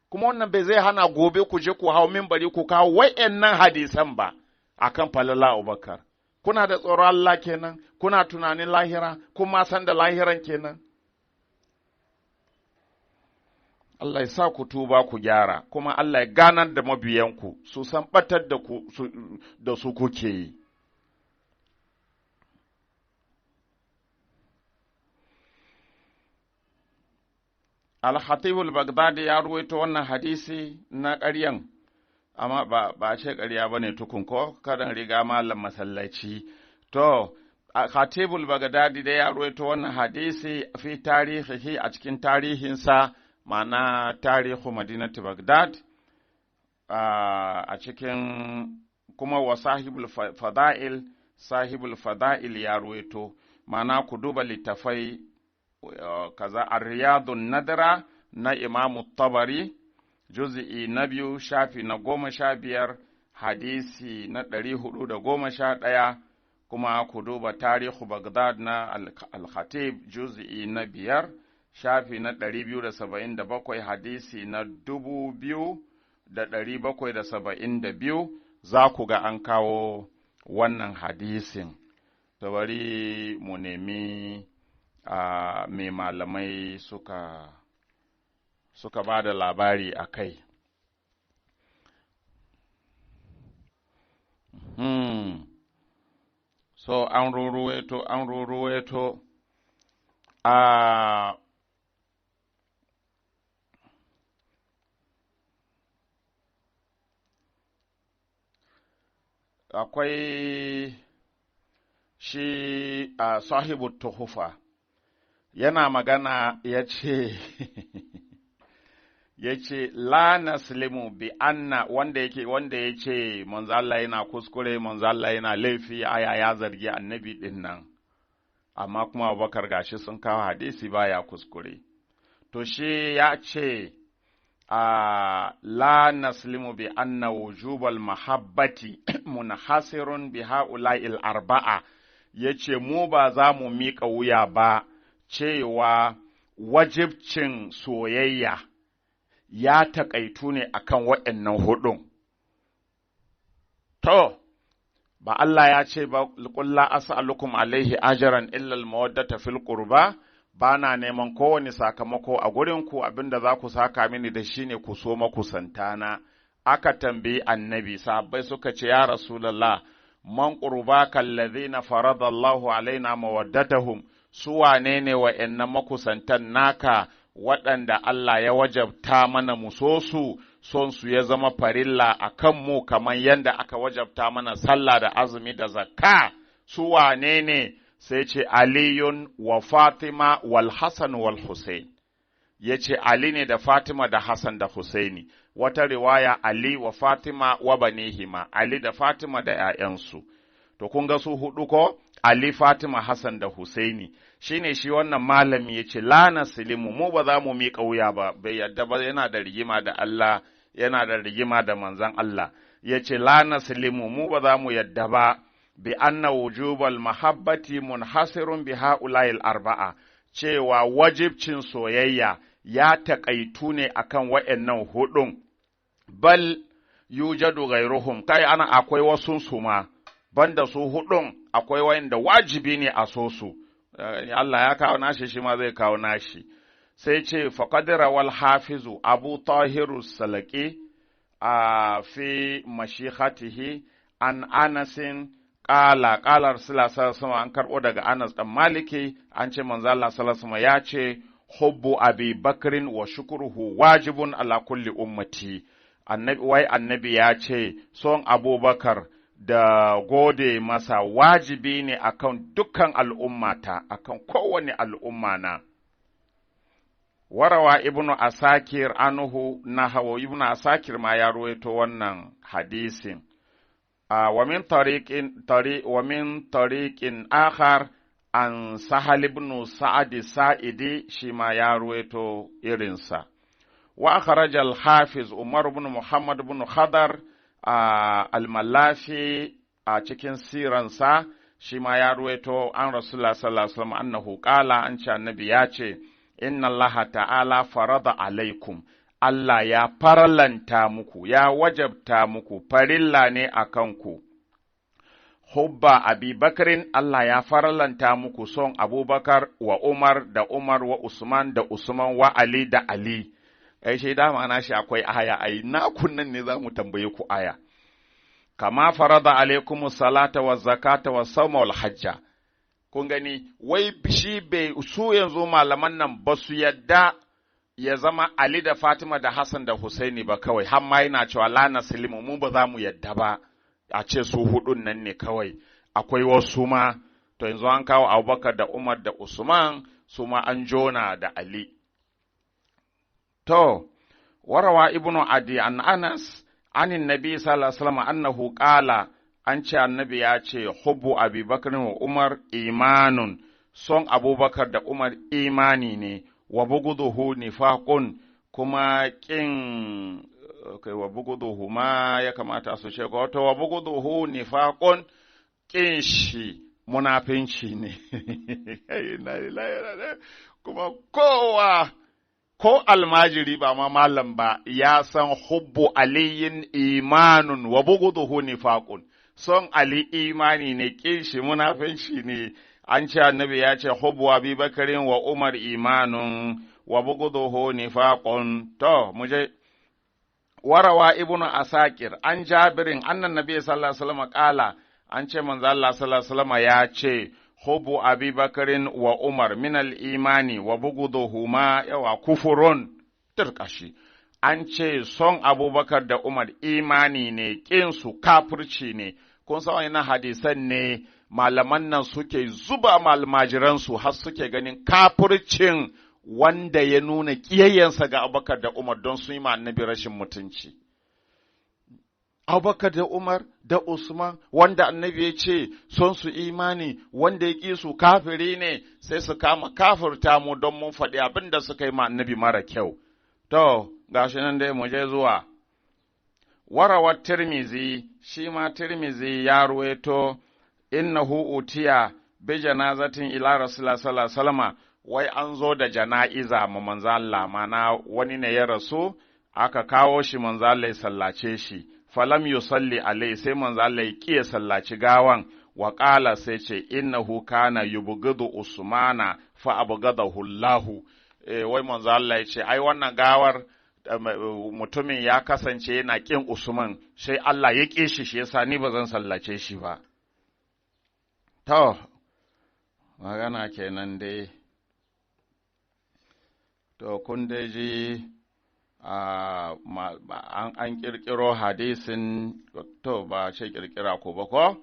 Kuma wannan bai zai hana gobe ku je ku hau mimbari ku kawo wa'yannan hadisan ba a kan falalan Abubakar. Kuna da tsoron Allah kenan, kuna tunanin lahira, kuma san da lahiran kenan. Allah ya sa ku tuba ku gyara, kuma Allah ya ganar da mabiyanku su san ɓatar da su kuke yi. Al-Khatib al-Baghdadi ya ruwaito wannan hadisi na ƙaryan, amma ba ce ƙarya ba ne tukun ko kadan riga malam masallaci. To, Khatib al-Baghdadi da ya ruwaito wannan hadisi fi tarihi a cikin tarihinsa, ma'ana tarihu Madinatu Baghdad, a cikin kuma wa sahibul fada'il ya ruwaito, ma'ana ku duba littafai kaza ar-riyadun nadra na Imamu Tabari, juz'i na 2 shafi na 15 hadisi na 411, kuma ku duba tarihu Baghdad na al-Khatib juz'i na 5 shafi na 277 hadisi na 2772, za ku ga an kawo wannan hadisin. Da bari mu nemi mai malamai suka ba da labari a kai. So an ruruweto akwai shi sahibu tuhufa yana magana ya ce yace la naslimu bi anna wanda yace manzo Allah yana kuskure, manzo Allah yana laifi, aya ya zargi annabi din nan, amma kuma Abubakar gashi sun kawo hadisi baya kuskure. To shi ya ce la naslimu bi anna wujubal mahabbati munhasirun bi ha'ula'il arba'a, yace mu ba za mu miƙa wuya ba cewa wajibcin soyayya ya taƙaitu ne akan waɗannan hudun. To, ba Allah ya ce ba, ƙulla as'alukum alaihi ajaran illal mawaddata fil qurba, ba na neman kowane sakamako a gurinku, abinda za ku saka mini da shi ne ku so makusantana. Aka tambayi annabi, sahabbai suka ce, ya Rasulallah, man qurbaka allazina faradallahu alaina mawaddatahum, su wane ne wa'annan makusantan naka waɗanda Allah ya wajabta mana mu so su, son su ya zama farilla a kanmu kamar yadda aka wajabta mana sallah da azumi da zakka, su wane ne? Sai ce Aliyun wa Fatima wal Hassan wal Hussein, ya ce Ali ne da Fatima da Hassan da Husaini, wata riwaya Ali wa Fatima wa banihima, Ali da Fatima da ‘ya'yansu. To, kun ga su hudu ko? Ali, Fatima, Hassan da Husaini, shi ne shi wannan malami ya ce, La naslimu, mu ba za mu miƙa wuya ba, bai yadda ba, yana da rigima da Allah, yana da rigima da manzan Allah, ya ce, La naslimu, mu ba za mu yadda ba, bi anna wujubal mahabbati munhasirun bi ha'ula'il arba'a, cewa wajibcin soyayya ya taƙaitu ne akan wa'annan hudun, bal yujadu ghairuhum, kai ana akwai wasu su ma, banda su hudun akwai wa'anda wajibi ne a so su, Allah ya kawo nashi shi ma zai kawo nashi. Sai ce, faƙadira wal hafizu Abu Tahiru Salaki a fi mashihatihi an Anasin ƙala Rasulullah an karɓo daga Anas ɗan Maliki, an ce manzo Allah sallallahu ya ce, hubbu Abi Bakrin wa shukruhu wajibun ala kulli ummati. Annabi ya ce, son Abubakar da gode masa wajibi ne akan dukkan al'ummata, akan kowane al'umma na. Warawa Ibnu Asakir anhu nahawa, Ibnu Asakir ma ya ruwaito wannan hadisin. ومن طريق آخر عن سهل بن سعد السائدي شما يرويتو إرنسا وأخرج الحافظ عمر بن محمد بن خضر الملافي cikin siransa shi ma ya ruwaito an Rasulullah sallallahu alaihi wasallam annahu qala an ce annabi ya ce inna Allah ta'ala farada alaikum, Allah ya farlanta muku, ya wajabta muku, farilla ne a kanku. Hubba Abi Bakrin, Allah ya farlanta muku son Abubakar wa Umar wa Usman da Usman wa Ali da Ali. Ai shi dama na shi akwai aya, ai na kunnan ne za mu tambaye ku aya. Kama farada alaikumus salata wa zakata wa sawma wal hajja. Kun gani, wai shi bai su yanzu malaman nan ba su yadda ya zama Ali da Fatima da Hassan da Husaini ba kawai, har ma yana cewa la naslimu, mu ba za mu yadda ba, a ce su hudun nan ne kawai, akwai wasu ma, to yanzu an kawo Abubakar da Umar da Usman, su ma an jona da Ali. To, warawa Ibnu Adi an Anas, anin Nabi sallallahu alaihi wasallam annahu qala, an ce annabi ya ce, hubbu Abi Bakr wa Umar imanun, son Abubakar da Umar imani ne, wa buguduhu nifaqun, kuma kin kai wa buguduhu ma ya kamata su ce ko wato wa buguduhu nifaqun, kin shi munafinci ne. Kuma kowa ko almajiri ba ma malam ba ya san hubbu aliyin imanun wa buguduhu nifaqun, son Ali imani ne, kin shi munafinci ne. An ce annabi ya ce hubbu Abi Bakarin wa Umar imanun wa bughduhu nifaqun. To muje warawa Ibnu Asakir an Jabirin annan nabi sallallahu alaihi wasallam kala, an ce manzo Allah sallallahu alaihi wasallam ya ce hubbu Abi Bakarin wa Umar min al-imani wa bughduhu ma yawa kufurun turkashi. An ce son Abubakar da Umar imani ne, kin su kafirci ne. Kun san wannan hadisan ne malaman nan suke zuba malmajiransu har suke ganin kafircin wanda ya nuna ƙiyayyansa ga Abubakar da Umar don su yi ma annabi rashin mutunci. Abubakar da Umar da Usman wanda annabi ya ce son su imani wanda ya ƙi su kafiri ne sai su kama kafirta mu don mun faɗi abin da suka yi ma annabi mara kyau. To, gashi nan dai mu je zuwa. Warawar Tirmizi, shi ma Tirmizi ya ruwaito innahu utiya bi janazatin ila Rasulullah sallallahu alaihi wasallam, wai an zo da jana'iza ma manzo Allah, mana wani ne ya rasu aka kawo shi manzo Allah ya sallace shi. Falam yusalli alai, sai manzo Allah ya kiye sallaci gawan, wa qala sai ce innahu kana yubghidu Usmana fa abghadahu Allah. Wai manzo Allah ya ce ai wannan gawar mutumin ya kasance yana kin Usman, sai Allah ya ƙi shi yasa ni ba zan sallace shi ba. To magana kenan dai. To kun dai ji an ƙirƙiro hadisin, to ba ce ƙirƙira ko ba ko?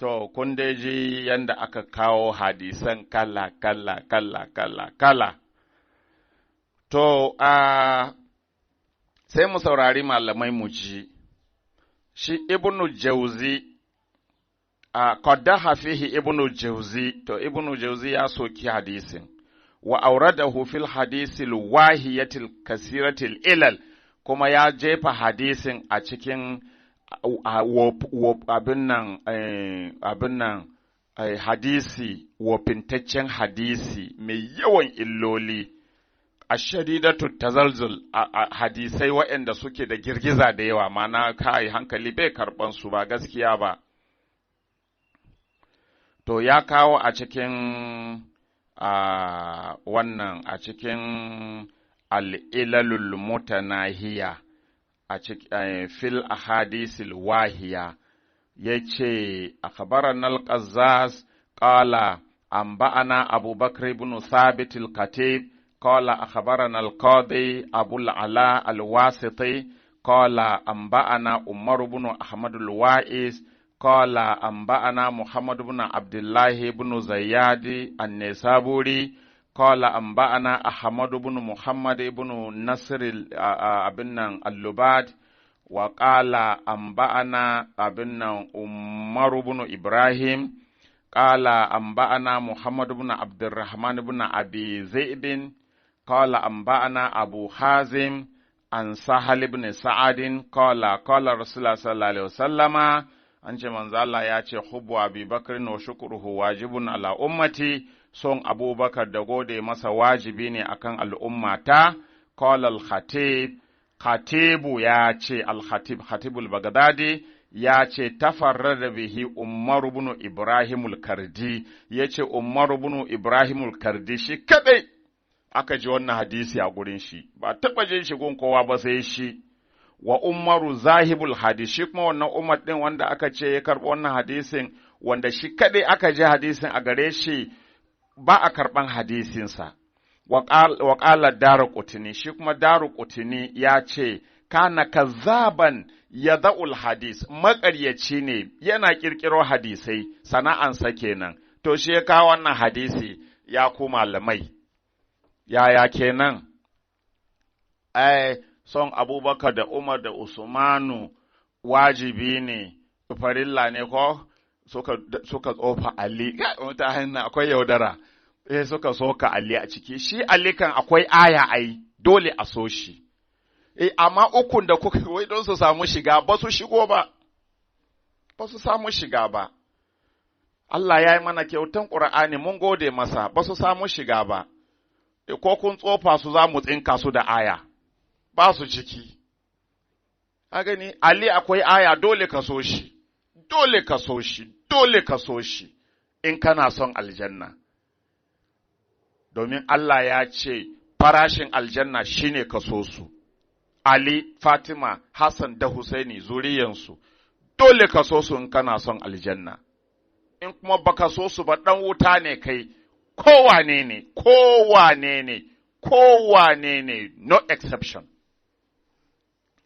To kun dai ji yanda aka kawo hadisan kala. To sai mu saurari malamai mu ji, shi Ibnu Jauzi, qaddaha fihi Ibnu Jauzi, to Ibnu Jauzi ya soki hadisin. Wa auradahu fil hadisil wahiyatil kasiratil ilal, kuma ya jefa hadisin a cikin abin nan hadisi, wofintaccen hadisi mai yawan illoli, ashadidatu tazalzul, hadisai waɗanda suke da girgiza da yawa, mana kai hankali bai karɓan su ba gaskiya ba. To ya kawo a cikin wannan a cikin al'ilalul mutanahiya a cikin fil ahadisil wahiya, ya ce akhbarana al-Qazzaz qala anba'ana Abu Bakr ibn Thabit al-Khatib qala akhbarana al-Qadi Abu al-Ala al-Wasiti qala anba'ana Umar ibn Ahmad al-Wa'is قال أنبأنا محمد بن عبد الله بن زياد النسابوري قال أنبأنا أحمد بن محمد بن نصر بن اللباد وقال أنبأنا ابن عمر بن إبراهيم قال أنبأنا محمد بن عبد الرحمن بن أبي ذئب قال أنبأنا أبو حازم عن سهل بن سعد قال رسول الله صلى الله عليه وسلم an ce manzo Allah ya ce hubbu Abi Bakr wa shukruhu wajibun ala ummati, son Abubakar da gode masa wajibi ne akan al'ummata. Qala al-Khatib, Khatibu ya ce, al-Khatib Khatibul Baghdadi ya ce tafarrada bihi Umar ibn Ibrahim al-Kardi, yace Umar ibn Ibrahim al-Kardi shi kadai aka ji wannan hadisi a gurin shi, ba taba jin shi gun kowa ba sai shi. Wa Umaru zahibul hadis, shi kuma wannan Umar ɗin wanda aka ce ya karɓi wannan hadisin, wanda shi kaɗai aka je hadisin a gare shi, ba a karɓan hadisinsa. Wa ƙala Daraqutni, shi kuma Daraqutni ya ce, kana kazzaban ya da'ul hadis, maƙaryaci ne, yana ƙirƙiro hadisai, sana'ansa kenan. To shi ya kawo wannan hadisi ya ku malamai. Yaya kenan? Son Abubakar da Umar da Usmanu wajibi ne, farilla ne ko suka tsofa Ali, ta hannun akwai yaudara, suka soka Ali a ciki, shi Ali kan akwai aya ai, dole a so shi. Amma ukun da kuka wai don su samu shiga, ba su shigo ba, ba su samu shiga ba. Allah ya yi mana kyautan Ƙur'ani mun gode masa, ba su samu shiga ba, ko kun tsofa su za mu tsinka su da aya. Ba su ciki, a gani, Ali akwai aya dole ka so shi, dole ka so shi, dole ka so shi, in kana son aljanna. Domin Allah ya ce, farashin aljanna shine ka so su, Ali, Fatima, Hassan da Husaini zuriyansu, dole ka so su in kana son aljanna. In kuma baka so su ba ɗan wuta ne kai, kowane ne, no exception.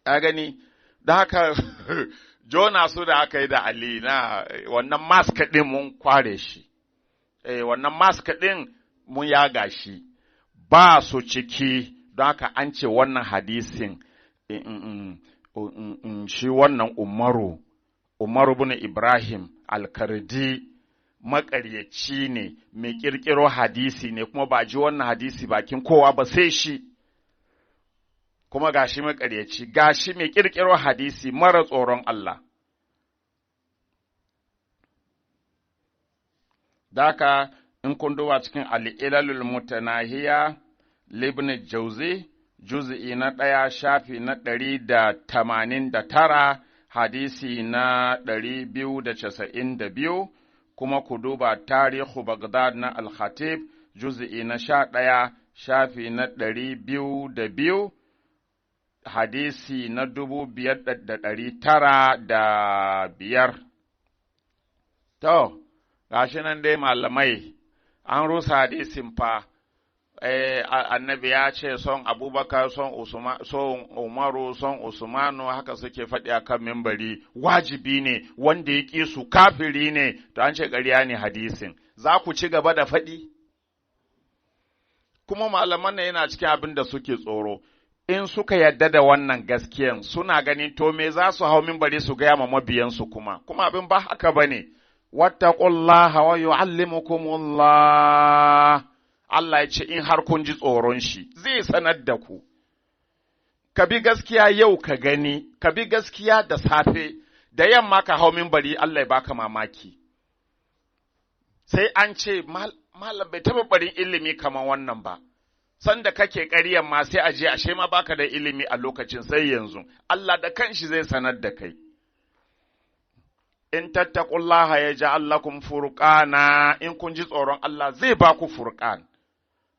A gani, da haka jona su da aka yi da Ali na wannan mask ɗin mun kware shi, wannan mask ɗin mun yaga shi, ba su ciki, don haka an ce wannan hadisin shi wannan Umaru bin Ibrahim Al-Kardi maƙaryaci ne, mai ƙirƙiro hadisi ne, kuma ba ji wannan hadisi bakin kowa ba sai shi, kuma gashi maƙaryaci, gashi mai ƙirƙiro hadisi mara tsoron Allah. Daka in kun duba cikin al'ilalul mutanahiya libn jauzi juz'i na 1 shafi na 189 hadisi na 292 kuma ku duba tarihu Baghdad na al-Khatib juz'i na 11 shafi na 202 hadisi na 5905. To, gashi nan dai malamai an rusa hadisin fa, annabi ya ce son Abubakar, son Umaru, son Usmanu, haka suke faɗi a kan mimbari, wajibi ne, wanda ya ƙi su kafiri ne, to an ce ƙarya ne hadisin. Za ku ci gaba da faɗi? Kuma malaman nan yana cikin abin da suke tsoro. In suka yadda da wannan gaskiyan suna ganin to me za su hau mimbari su gaya ma mabiyansu kuma abin ba haka ba ne. Wattaqullaha wa yu'allimukumullah. Allah ya ce in har kun ji tsoron shi zai sanar da ku. Ka bi gaskiya yau ka gani, ka bi gaskiya da safe, da yamma ka hau mimbari Allah ya baka mamaki. Sai an ce malam bai taɓa barin ilimi kamar wannan ba. Sanda kake ƙaryan ma sai a je ashe ma baka da ilimi a lokacin sai yanzu. Allah da kanshi zai sanar da kai. In tattaqullaha yaj'al lakum furqana, in kun ji tsoron Allah zai ba ku furqan.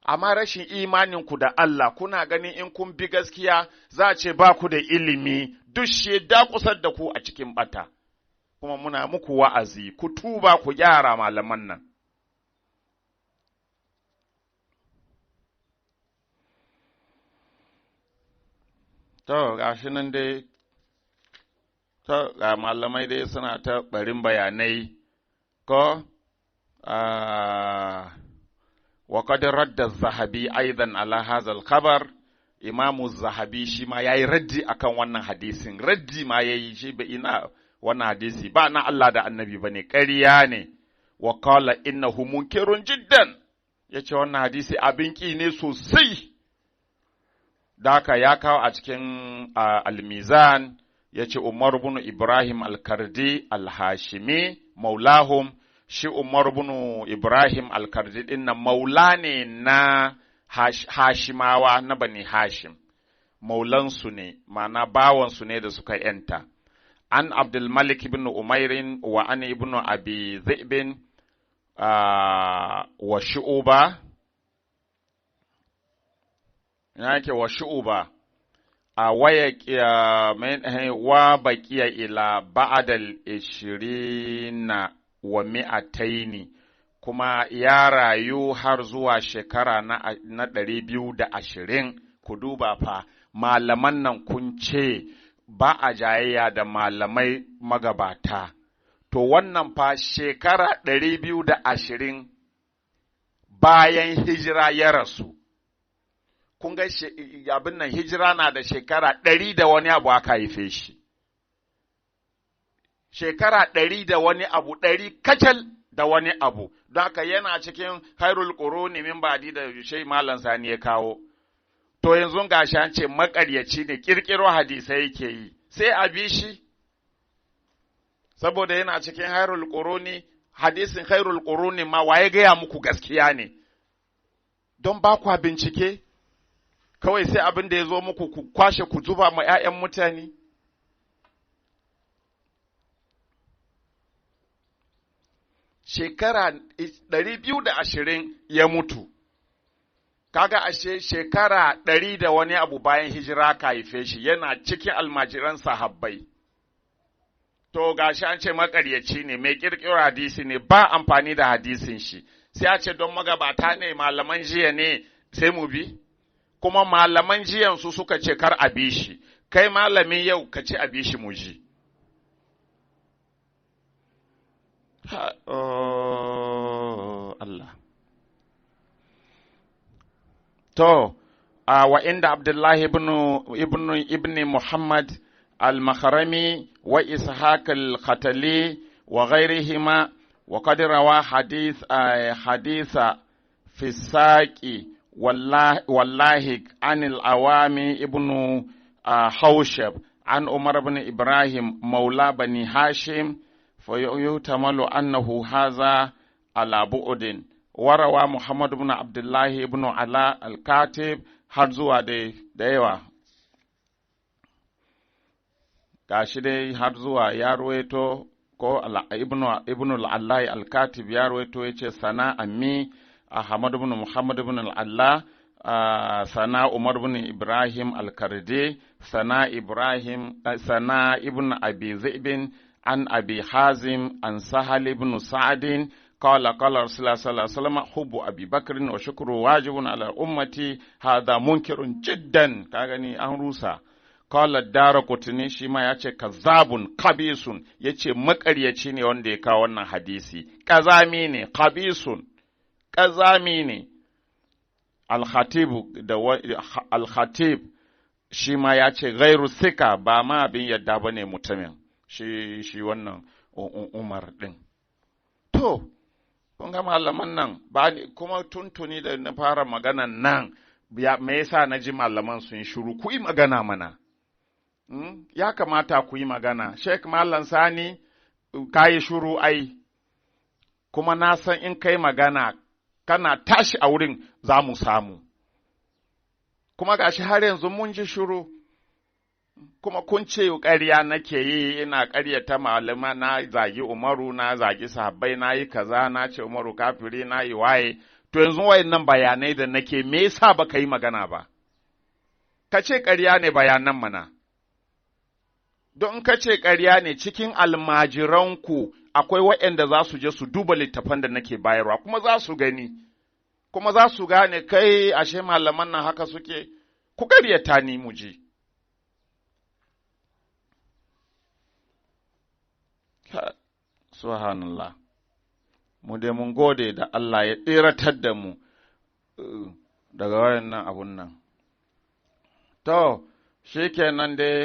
Amma rashin imaninku da Allah kuna ganin in kun bi gaskiya za a ce ba ku da ilimi, duk shi da kusar da ku a cikin bata. Kuma muna muku wa'azi, ku tuba ku gyara malaman nan. To, gashi nan dai, ga malamai dai suna ta barin bayanai, ko, wa qad radda zahabi aidan ala hazal khabar, imamu zahabi shi ma yayi raddi akan wannan hadisin, raddi ma yayi shi ba ina wannan hadisi ba na Allah da annabi bane, ƙarya ne, wa qala innahu munkirun jiddan, yace wannan hadisi abin ki ne sosai. Daka ya kawo a cikin al-Mizan ya ce Umar bin Ibrahim al-Kardi al-Hashimi maulahum, shi Umar bin Ibrahim al-Kardi din nan maula ne na Hashimawa na Bani Hashim, maulansu ne, ma'ana bawansu ne da suka yanta. An Abdul Malik ibn Umairin wa an ibn Abi Dhi'bin wa Shu'ba yake wa Shu'ba a wa baqiya ila ba'dal 20 wa 200, kuma ya rayu har zuwa shekara na 220. Ku duba fa, malaman nan kun ce ba a jayayya da malamai magabata, to wannan fa shekara 220 bayan hijira ya rasu. Kun ga abin nan hijira na da shekara 100 da wani abu aka haife shi. Shekara 100 da wani abu, 100 kacal da wani abu, don haka yana cikin hairul quruni min ba'di da shai Malam Sani ya kawo. To yanzu gashi an ce maƙaryaci ne, ƙirƙiro hadisai yake yi, sai a bi shi, saboda yana cikin hairul quruni, hadisin hairul quruni ma waye gaya muku gaskiya ne, don ba kwa bincike. Kawai sai abin da ya zo muku ku kwashe ku zuba ma ‘ya'yan mutane. Shekara 220 ya mutu, kaga ashe shekara 100 da wani abu bayan hijira ka haife shi, yana cikin almajiran sahabbai. To gashi an ce maƙaryaci ne, mai ƙirƙiro hadisi ne, ba amfani da hadisin shi, sai a ce don magabata ne, malaman jiya ne, sai mu bi. Kuma malaman jiyansu suka ce kar a bi shi, kai malamin yau ka ce a bi shi mu ji. Allah. To, wa inda Abdullahi ibn Muhammad al-Makharami wa Ishaq al-Khatali wa ghairihima wa qad rawa haditha fi saqi wallahi anil awami ibn Hawshab an Umar ibn Ibrahim maula bani Hashim fa yutamalu annahu hadha ala bu'udin warawa Muhammad ibn Abdullahi ibn Ala al-Katib har zuwa da yawa. Gashi dai har zuwa ya ruwaito ko ibn al-Allahi al-Katib ya ruwaito ya ce sana ammi Ahmad ibn Muhammad ibn al-Allah sana Umar ibn Ibrahim al-Kardi sana ibn Abi Zaibin an Abi Hazim an Sahal ibn Sa'adin قال رسول الله صلى الله عليه وسلم حب أبي بكر وشكر واجب على أمتي هذا منكر جدا كاغني أنروسا قال الدارقطني شيما yace kazabun qabisun yace makaryaci ne wanda ya kawo wannan hadisi kazami ne qabisun kazami ne al-khatib shima yace ghairu sika ba ma abin yadda bane mutumin shi wannan Umar din to kun ga malaman nan ba kuma tuntuni da na fara maganan nan me yasa na ji malaman sun shiru ku yi magana mana ya kamata ku yi magana Sheikh Mallam Sani ka yi shiru ai kuma na san in kai magana kana tashi a wurin za mu samu kuma gashi har yanzu mun ji shiru kuma kun ce ƙarya nake yi ina ƙaryata malama na zagi Umaru na zagi sahabbai na yi kaza na ce Umaru kafiri na yi waye to yanzu wayannan bayanai da nake me yasa baka yi magana ba ka ce ƙarya ne bayanan mana don ka ce ƙarya ne cikin almajiranku akwai waɗanda za su je su duba littafan da nake bayarwa kuma za su gani kuma za su gane kai ashe malaman nan haka suke ku ƙaryata ni mu ji subhanallah mu dai mun gode da Allah ya tsiratar da mu daga wayannan abun nan to shikenan dai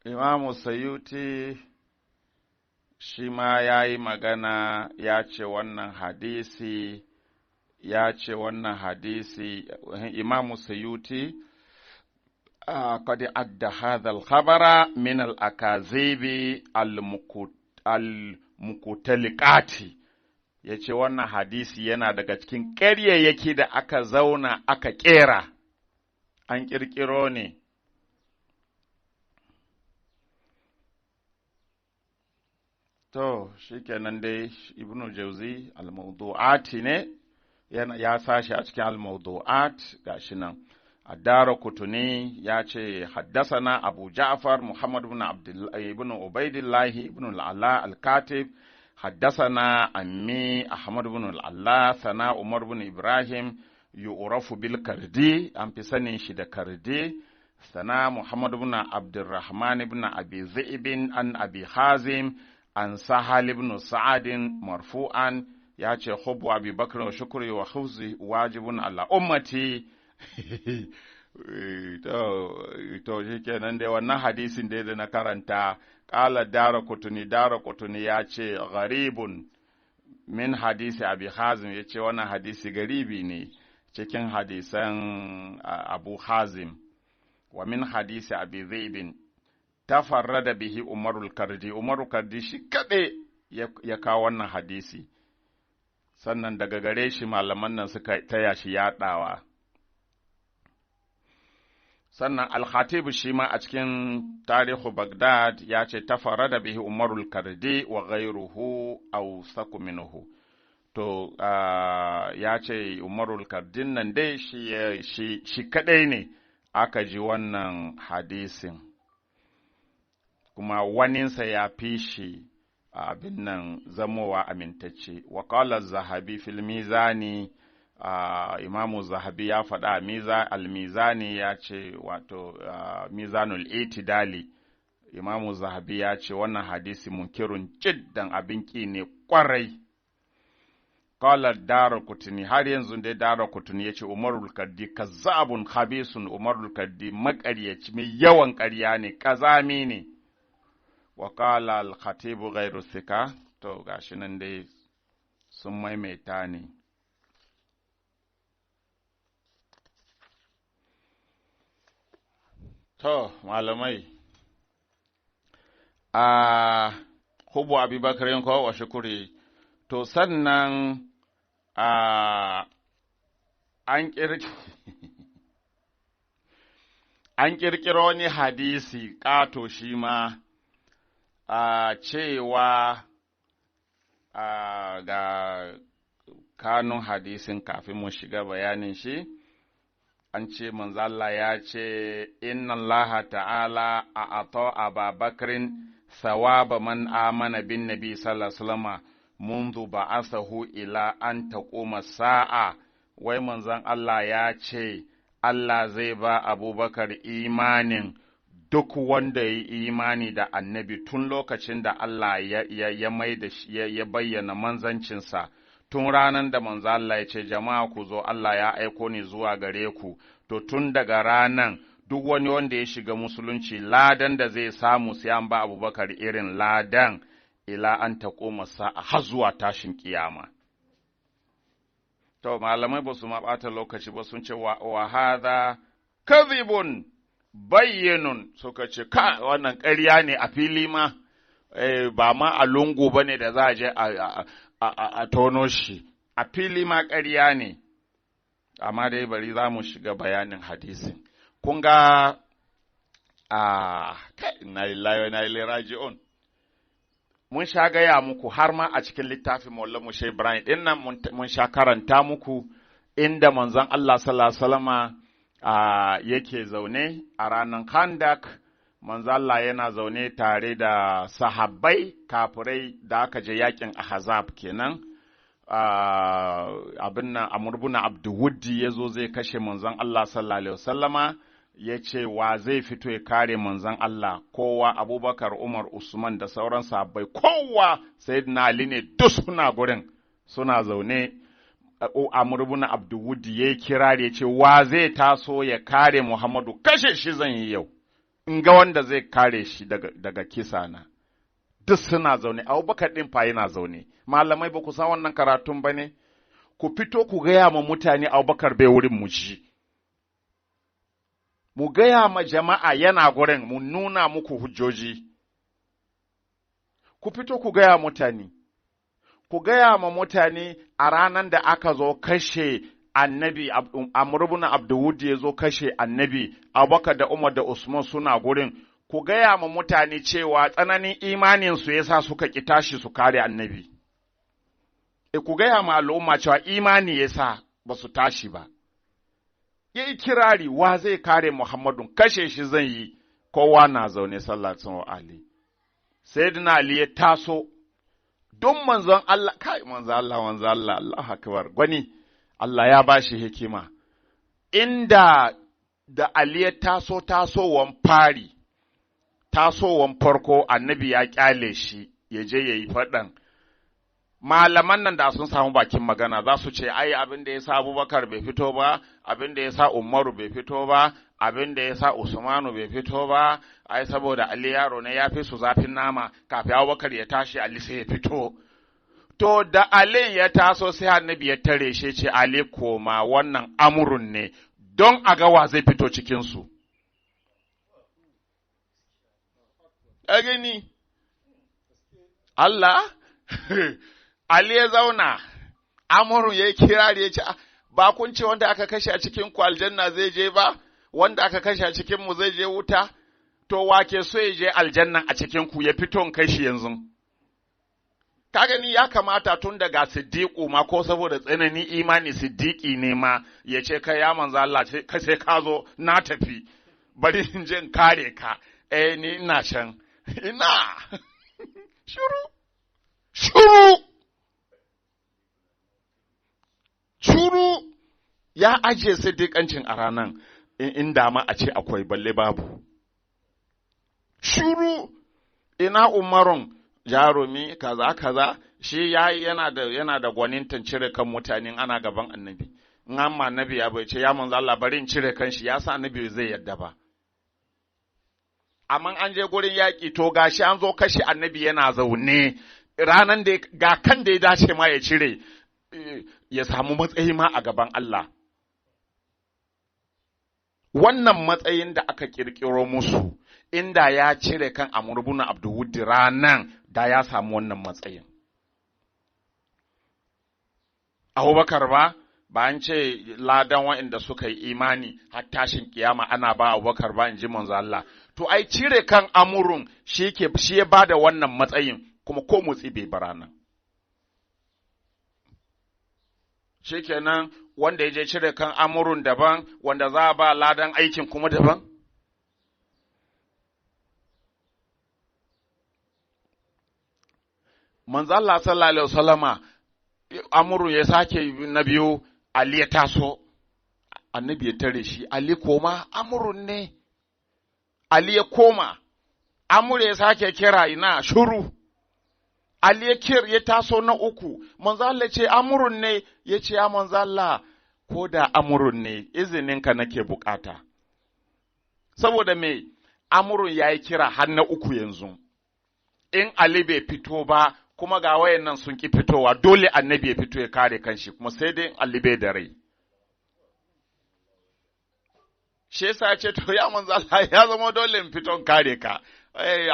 Imamu Sayyuti shi ma ya yi magana ya ce wannan hadisi Imamu Sayyuti قد أدى هذا الخبر من الأكاذيب المكتلقات yace wannan hadisi yana daga cikin ƙaryayyaki da aka zauna aka ƙera an ƙirƙiro ne to shikenan dai Ibn Jauzi al-Mawdu'ati ne ya sashi a cikin al-Mawdu'at gashi nan الدارقطني ياتي حدثنا أبو جعفر محمد بن بن عبيد الله بن العلاء الكاتب حدثنا أمي أحمد بن العلاء ثناء عمر بن إبراهيم يعرف بالكردي أم بسنين شد كردي ثناء محمد بن عبد الرحمن بن أبي ذئب عن أبي حازم عن سهل بن سعد مرفوعا ياتي حب أبي بكر وشكري وحفظه واجب على أمتي to shi kenan dai wannan hadisin dai da na karanta ƙala Daraqutni ya ce gharibun min hadisi Abi Hazim ya ce wannan hadisi garibi ne cikin hadisan Abu Hazim wa min hadisi Abi Zaibin tafarrada bihi Umarul Kardi shi kaɗai ya kawo wannan hadisi sannan daga gare shi malaman nan suka taya shi yaɗawa sannan al-Khatib shi ma a cikin tarihu Baghdad ya ce tafarrada bihi Umarul Kardi wa ghayruhu aw saku minhu to ya ce Umarul Kardin nan dai shi kadai ne aka ji wannan hadisin kuma waninsa ya fi shi abin nan zamowa amintacce wa qala az-Zahabi fil Mizani Imamu Zahabi ya faɗa al-Mizani ya ce wato Mizanul Itidali Imamu Zahabi ya ce wannan hadisi munkirun jiddan abin ki ne kwarai. Qala Daraqutni, har yanzu dai Daraqutni yace Umarul Kaddi kazzabun khabisun, Umarul Kaddi maƙaryaci mai yawan ƙarya ne, kazami ne. Wa qala al-Khatib ghayru thika, to gashi nan dai sun maimaita ne. To malamai, Hubu Abubakar yanko wa shukuri, to sannan an ƙirƙiro wani hadisi ƙato shi ma cewa ga kanun hadisin kafin mu shiga bayanin shi, an ce manzo Allah ya ce, Inna Allah ta'ala a ato Ababakrin sawaba man amana bin Nabi sallallahu alaihi wasallam منذ بعثه إلى أن تقوم الساعة. wai manzon Allah ya ce, Allah zai ba Abubakar imanin duk wanda ya yi imani da annabi tun lokacin da Allah ya bayyana manzancinsa, tun ranar da manzon Allah ya ce, jama'a ku zo, Allah ya aiko ni zuwa gare ku, to tun daga ranan duk wani wanda ya shiga musulunci ladan da zai samu sai an ba Abubakar irin ladan. Ila an taƙoma sa'a har zuwa tashin kiyama. To, malamai ba su ma ɓata lokaci ba sun ce wa haza kadhibun bayyinun, suka ce, ka wannan ƙarya ne a fili ma, ba ma a lungu ba ne da za a je a tono shi, a fili ma ƙarya ne, amma dai bari za mu shiga bayanin hadisin. Kun ga, na lillahi raji'un. Mun sha gaya muku har ma a cikin littafin Maulana Mushe Ibrahim ɗin nan mun sha karanta muku inda manzon Allah sallallahu alaihi wasallama yake zaune a ranar Khandak. Manzon Allah yana zaune tare da sahabbai kafirai da aka je yakin Ahzab kenan. Abin nan Amr ibn Abdulwuddi yazo zai kashe manzon Allah sallallahu alaihi wasallama. Ya ce wa zai fito ya kare manzon Allah, kowa Abubakar, Umar, Usman da sauran sahabbai, kowa Sayyidina Ali ne duk suna gurin, suna zaune. Amr ibn Abdulwuddi ya kirari ya ce wa zai taso ya kare Muhammadu, kashe shi zan yi yau, in ga wanda zai kare shi daga kisa na. Duk suna zaune, Abubakar ɗin fa yana zaune. Malamai ba ku san wannan karatun ba ne? Ku fito ku gaya ma mutane Abubakar bai wurin mu ji. Mu gaya ma jama'a yana gurin, mu nuna muku hujjoji. Ku fito ku gaya mutane, ku gaya ma mutane a ranar da aka zo kashe annabi, Amr ibn Abdulwuddi ya zo kashe annabi, Abubakar da Umar da Usman suna gurin, ku gaya ma mutane cewa tsananin imaninsu ya sa suka ƙi tashi su kare annabi. Ku gaya ma al'umma cewa imani ya sa ba su tashi ba. Ya yi kirari, wa zai kare Muhammadun, kashe shi zan yi, kowa na zaune sallallahu alaihi. Sayyidina Ali ya taso, don manzon Allah, kai manzon Allah, Allah akbar, gwani, Allah ya ba shi hikima. Inda da Ali ya tasowan farko, annabi ya kyale shi, ya je ya yi faɗan. Malaman nan da sun samu bakin magana za su ce, ai, abin da ya sa Abubakar bai fito ba, abin da ya sa Umaru bai fito ba, abin da ya sa Usmanu bai fito ba, ai, saboda Ali yaro ne ya fi su zafin nama, kafin Abubakar ya tashi Ali sai ya fito. To, da Ali ya taso sai annabi ya tare shi ce, Ali koma wannan amurun ne, don a ga wa zai fito cikinsu. Gani, Allah, Ali ya zauna, amurun ya yi kirari ya ce, ba kun ce wanda aka kashe a cikin ku aljanna zai je ba, wanda aka kashe a cikin mu zai je wuta, to wake so ya je aljanna a cikin ku ya fito in kai shi yanzu. Ka gani ya kamata tun daga siddiƙu ma ko saboda tsanani imani siddiƙi ne ma ya ce kai ya manzo Allah ka sai ka zo na tafi bari in je in kare ka ni ina can ina shuru ya ajiye siddiƙancin a ranan in dama a ce akwai balle babu shuru, ina Umarun jarumi kaza kaza, shi yana da gwanintan cire kan mutanen ana gaban annabi. In amma annabi ya bai ce ya manzo Allah bari in cire kan shi, ya sa annabi zai yadda ba. Amma an je gurin yaƙi to gashi an zo kashe annabi yana zaune, ranan da ga kan da ya dace ma ya cire, ya samu matsayi ma a gaban Allah. Wannan matsayin da aka kirkiro musu, inda ya cire kan Amr ibn Abdul ranan da ya samu wannan matsayin. Abubakar ba an ce ladan waɗanda suka yi imani har tashin kiyama ana ba Abubakar ba, in ji manzo Allah. To ai cire kan Amrun shi ya ba da wannan matsayin, kuma ko motsi bai bara nan. Shikenan wanda ya je cire kan Amrun daban, wanda za a ba ladan aikin kuma daban. Manzo Allah sallallahu alaihi wasallama, Amru ya sake na biyu, Ali ya taso, annabi ya tare shi, Ali koma, Amrun ne. Ali ya koma, Amru ya sake kira, ina shuru. Ali ya taso na uku, manzo Allah ce Amrun ne, ya ce ya manzo Allah, ko da Amrun ne, izininka nake bukata. Saboda me, Amrun ya yi kira har na uku yanzu. In Ali bai fito ba, kuma ga wayannan sun ki fitowa, dole annabi ya fito ya kare kanshi, kuma sai dai Ali bai da rai. Shi yasa ce to ya manzo Allah, ya zama dole in fito kare ka.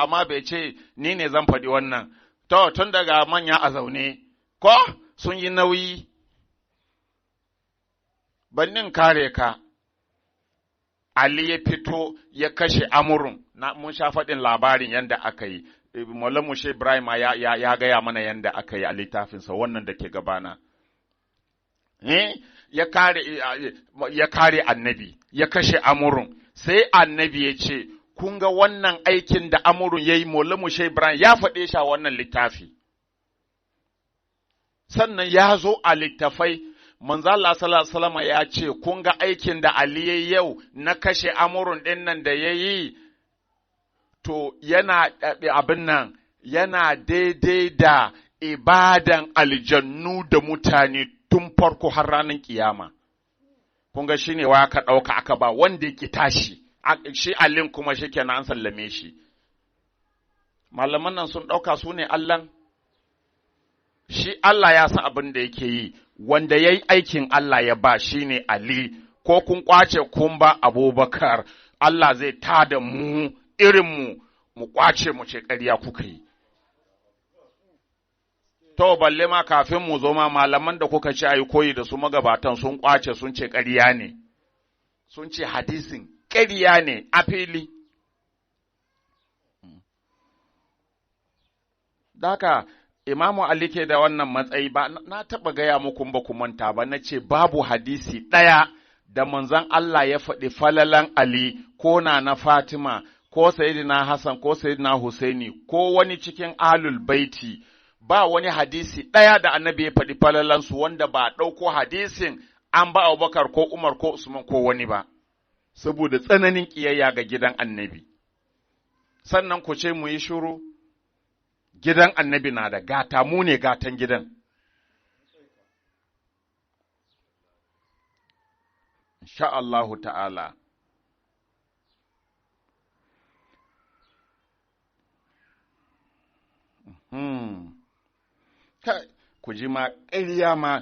Amma bai ce ni ne zan faɗi wannan. To tun daga manya a zaune, ko sun yi nauyi, bannin kare ka. Ali ya fito ya kashe Amrun, mun sha faɗin labarin yadda aka yi. Mallam Mushe Ibrahim ya gaya mana yadda aka yi a littafinsa wannan da ke gabana. Ya kare annabi, ya kashe Amrun, sai annabi ya ce, kun ga wannan aikin da Amrun ya yi, Mallam Mushe Ibrahim ya faɗe shi a wannan littafi. Sannan ya zo a littafai, manzo Allah sallallahu alaihi wasallam ya ce, kun ga aikin da Ali ya yi yau na kashe Amrun ɗin nan da ya yi, to yana abin nan, yana daidai da ibadan aljannu da mutane tun farko har ranar kiyama. Kun ga shi ne wa aka ɗauka aka ba wanda yake tashi, shi allin kuma shi kenan an sallame shi. Malaman nan sun ɗauka su ne Allahn? Shi Allah ya san abin da yake yi, wanda ya yi aikin Allah ya ba shi ne Ali, ko kun kwace kun ba Abubakar, Allah zai tada mu irinmu mu kwace mu ce ƙarya kuka yi. To, balle ma kafin mu zo ma malaman da kuka ce a yi koyi da su magabatan sun kwace sun ce ƙarya ne, sun ce hadisin ƙarya ne a fili. Daka, Imamu Ali ke da wannan matsayi ba, na taɓa gaya muku ba ku manta ba, na ce babu hadisi ɗaya da manzon Allah ya faɗi falalan Ali ko na Fatima, ko Sayyidina Hassan, ko Sayyidina Husaini, ko wani cikin Ahlul Baiti, ba wani hadisi ɗaya da annabi ya faɗi falalansu wanda ba ɗauko hadisin an ba Abubakar ko Umar ko Usman ko wani ba, saboda tsananin ƙiyayya ga gidan annabi. Sannan ku ce mu yi shiru, gidan annabi na da gata, mu ne gatan gidan. Insha Allahu ta'ala. Ku ji ma ƙarya ma,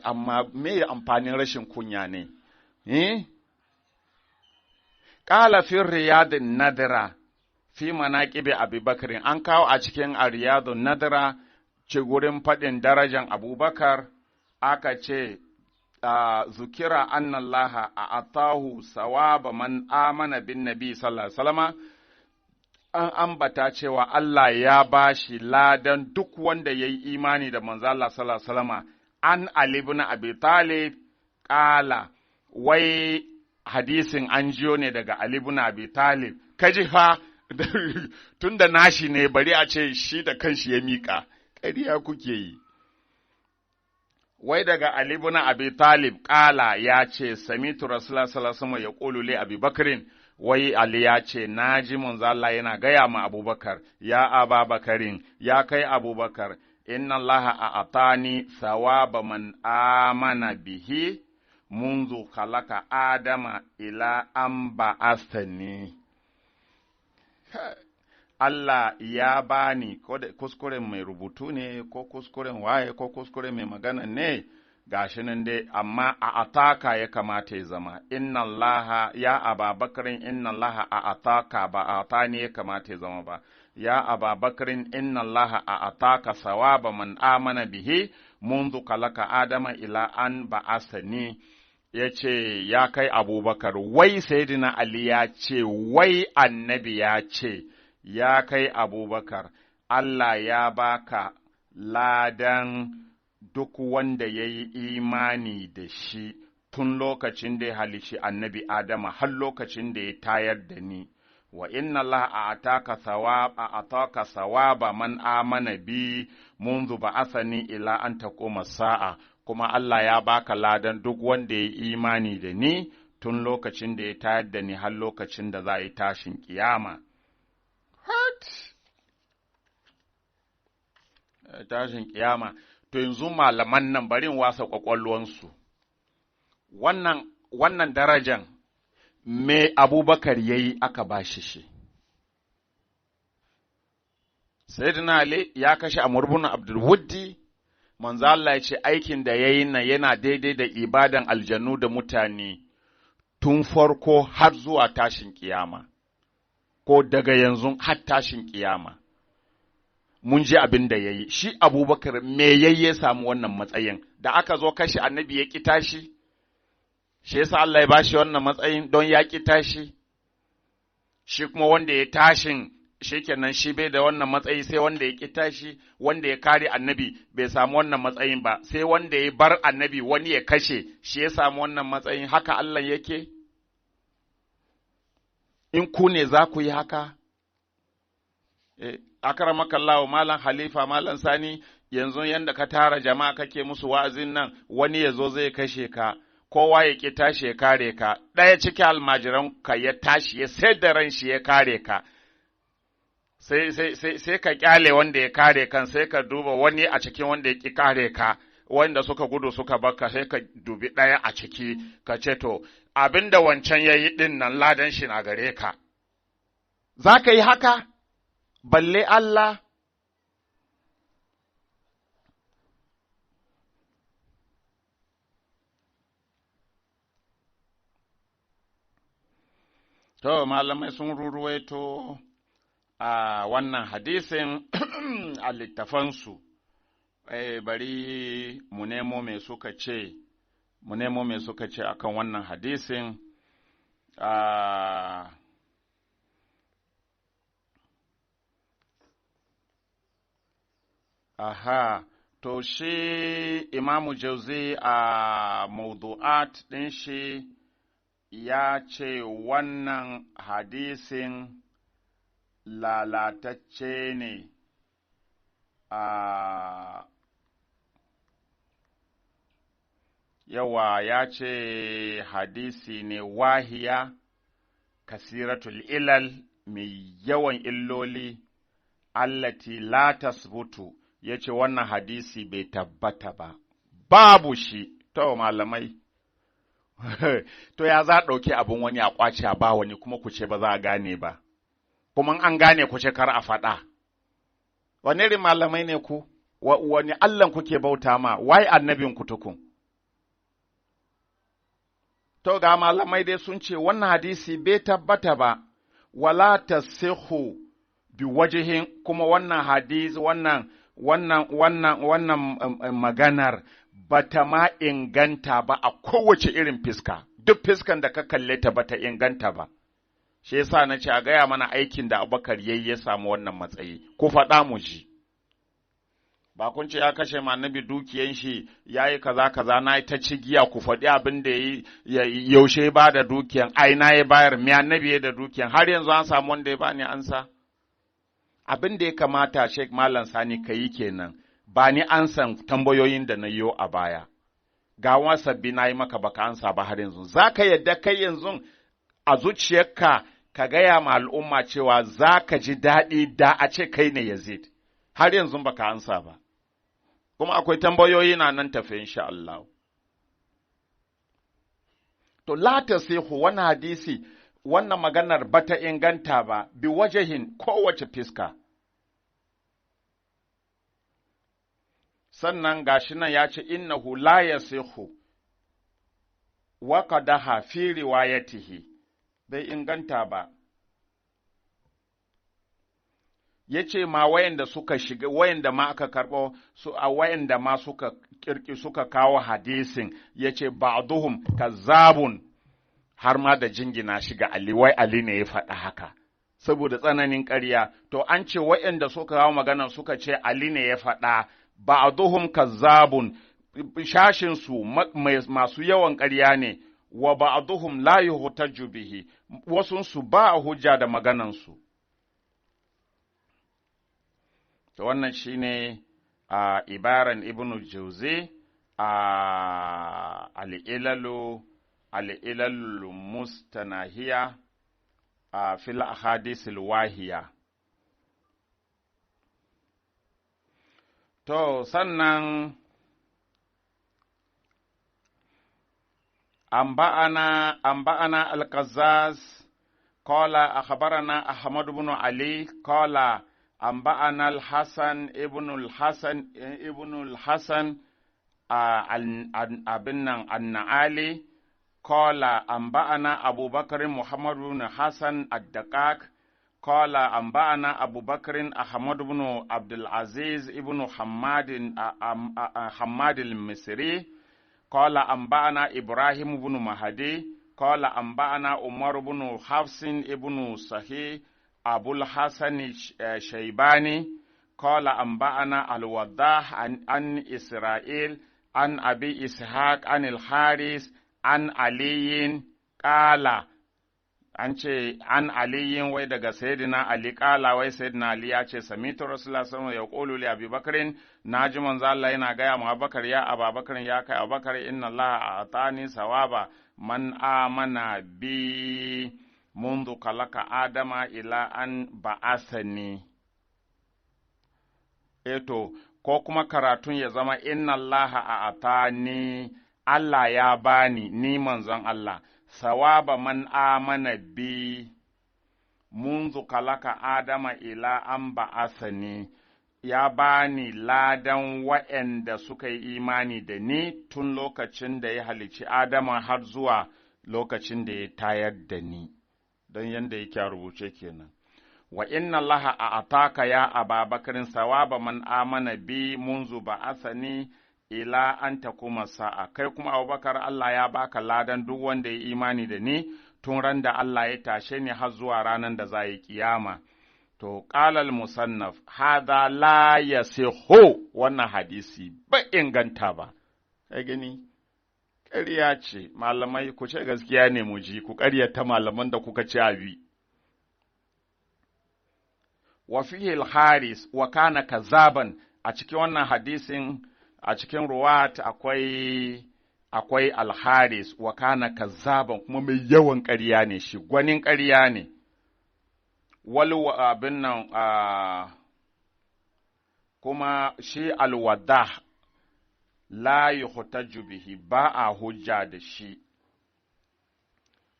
amma me amfanin rashin kunya ne? Ƙala fi riyadin nadira, fi manaƙibi Abubakar, an kawo a cikin a riyadun nadira, ce gurin faɗin darajan Abubakar, aka ce, zukira annallaha a atahu sawaba man amana bin nabi sallallahu alaihi wasallama, an ambata cewa Allah ya ba shi ladan duk wanda ya yi imani da manzo Allah sallallahu alaihi wasallama. An Ali ibn Abi Talib ƙala, wai hadisin an jiyo ne daga Ali ibn Abi Talib, kaji fa tun da nashi ne bari a ce shi da kanshi ya miƙa, ƙarya kuke yi. Wai daga Ali ibn Abi Talib ƙala ya ce, Samitu Rasulullah sallallahu alaihi wasallam ya ƙulu li Abi Bakrin, wai Ali ya ce, na ji manzo Allah yana gaya ma Abubakar, ya Ababakarin, ya kai Abubakar, inna Allah a atani sawaba man amana bihi, munzu khalaqa Adama ila an ba'athani. Allah ya bani, ko da kuskuren mai rubutu ne, ko kuskuren waye, ko kuskuren mai magana ne, gashi nan dai, amma a ataka ya kamata ya zama, inna Allah ya Ababakarin, inna Allah a ataka ba a atani ya kamata ya zama ba, ya Ababakarin, inna Allah a ataka sawaba man amana bihi, munzu kalaka Adama ila an ba'asani. Ya ce, ya kai Abubakar, wai Sayyidina Ali ya ce, wai annabi ya ce, ya kai Abubakar, Allah ya baka ladan duk wanda ya yi imani da shi tun lokacin da ya halishi annabi Adama har lokacin da ya tayar da ni, wa inna Allah a ataka sawaba man amana bi munzu ba'athani ila an taquma sa'a, kuma Allah ya baka ladan duk wanda ya yi imani da ni tun lokacin da ya tayar da ni har lokacin da za a yi tashin kiyama. Tashin kiyama. To yanzu malaman nan bari in wasa ƙwaƙwalwansu, wannan darajan me Abubakar ya yi aka ba shi. Sayyidina Ali ya kashe Amr ibn Abdul Wuddi, manzo Allah ya ce aikin da ya yi nan yana daidai da ibadan aljannu da mutane tun farko har zuwa tashin kiyama, ko daga yanzu har tashin kiyama. Mun ji abin da ya yi, shi Abubakar me yayi ya samu wannan matsayin, da aka zo kashe annabi ya ƙi tashi, shi yasa Allah ya ba shi wannan matsayin don ya ƙi tashi, shi kuma wanda ya tashin shi kenan shi bai da wannan matsayi, sai wanda ya ƙi tashi, wanda ya kare annabi bai samu wannan matsayin ba, sai wanda ya bar annabi wani ya kashe shi ya samu wannan matsayin. Haka Allah yake? In ku ne za ku yi haka? Akramakallahu Malam Halifa, Malam Sani, yanzu yanda ka tara jama'a kake musu wa'azin nan, wani ya zo zai kashe ka, kowa ya ƙi tashi ya kare ka, ɗaya cikin almajiran ka ya tashi ya sai da ran shi ya kare ka, sai ka ƙyale wanda ya kare kan, sai ka duba wani a cikin wanda ya ƙi kare ka, wanda suka gudu suka baka, sai ka dubi ɗaya a ciki, ka ce to, abin da wancan ya yi ɗin nan ladan shi na gare ka. Za ka yi haka? Balle Allah? To, malamai sun ruruwaito a wannan hadisin a littafansu, bari mu nemo me suka ce akan wannan hadisin. Aha, to shi Imamu Jauzi a mawdu'at ɗin shi ya ce wannan hadisin lalatacce ne, yawa ya ce hadisi ne wahiya, kasiratul ilal, mai yawan illoli, allati la tasbutu, ya ce wannan hadisi bai tabbata ba, babu shi. To malamai, to ya za ɗauki abin wani a ƙwace a ba wani kuma ku ce ba za a gane ba, kuma an gane ku ce kar a faɗa. Wani irin malamai ne ku, wani Allahn kuke bauta ma, wai annabin ku tukun. To ga malamai dai sun ce wannan hadisi bai tabbata ba, wala tasihu bi wajihin, kuma wannan hadisi wannan maganar bata ma inganta ba a kowace irin fiska, duk fiskan da ka kalle ta bata inganta ba. Shi yasa na ce a gaya mana aikin da Abubakar yayi ya samu wannan matsayi, ku faɗa mu ji. Ba kun ce ya kashe ma annabi dukiyan shi, yayi kaza na ta cigiya, ku faɗi abin da yaushe ba da dukiyan, ai na ya bayar, me annabi ya da dukiyan, har yanzu an samu wanda ya bani ansa. Abin da ya kamata Sheikh Malam Sani ka yi kenan, ba ni ansan tambayoyin da na yi a baya, ga sabbi na yi maka baka ansa ba har yanzu, za ka yadda kai yanzu a zuciyarka ka gaya ma al'umma cewa za ka ji daɗi da a ce kai ne Yazid, har yanzu baka ansa ba, kuma akwai tambayoyi na nan tafe insha Allah. To, la tasihu wannan hadisi, wannan maganar bata inganta ba, bi wajahin kowace fiska. Sannan gashi nan ya ce, innahu la yasihu wa qadaha fi riwayatihi, bai inganta ba. Ya ce ma wayanda suka shiga, wayanda ma aka karɓo, wayanda ma suka kawo hadisin, ya ce ba'duhum kazzabun, har ma da jingina shi ga Ali, wai Ali ne ya faɗa haka, saboda tsananin ƙarya. To, an ce wayanda suka kawo magana suka ce Ali ne ya faɗa, ba'duhum kazzabun, shashinsu masu yawan ƙarya ne, wa ba'duhum la yuhtaju bihi, wasunsu ba a hujja da maganansu. To wannan shi ne ibaran Ibn Jauzi a al'ilalu mustanahiya a fil ahadisil wahiya. To sannan أنبأنا القزاز قال أخبرنا أحمد بن علي قال أنبأنا الحسن ابن الحسن النعالي قال أنبأنا أبو بكر محمد بن حسن الدقاق قال أنبأنا أبو بكر أحمد بن عبد العزيز ابن حماد المصري قال أنبأنا إبراهيم بن مهدي قال أنبأنا عمر بن حفص ابن صحيح أبو الحسن الشيباني قال أنبأنا الوضاح عن إسرائيل عن أبي إسحاق عن الحارث عن علي قال an aliyin wai daga sayyidina Ali kala wai sayyidina Ali ya ce samitu rasulullah sallallahu alaihi wasallam ya qulu li Abi Bakrin naji manzo Allah yana gaya ma Abubakar ya Abubakar ya kai Abubakar inna Allah atani sawaba man amana bi mundu kalaka adama ila an ba'asani. Eto ko kuma karatun ya zama inna Allah atani, Allah ya bani ni manzon Allah sawaba man amana bi munzu kalaka adama ila an ba'asani, ya bani ladan wa'anda suka yi imani da ni tun lokacin da ya halici Adama har zuwa lokacin da ya tayar da ni, don yanda yake rubuce kenan. Wa inna Allah a ataka ya Ababakarin sawaba man amana bi munzu ba'asani ila an ta kuma sa'a, kai kuma Abubakar Allah ya baka ladan duk wanda ya imani da ni tun ran da Allah ya tashe ni har zuwa ranar da za yi kiyama. To, ƙalal musannaf, hada la yasihu, wannan hadisi ba inganta ba, kai gani, ƙarya ce, malamai ku ce gaskiya ne mu ji, ku ƙaryata malaman da kuka ci abi. Wa fihi al-haris wa kana kazaban, a cikin wannan hadisin a cikin ruwat akwai alharis wa kana kazzaban, kuma mai yawan ƙarya ne shi, gwanin ƙarya ne. Wal abin nan kuma shi alwada la yuhtaju bihi, ba a hujja da shi.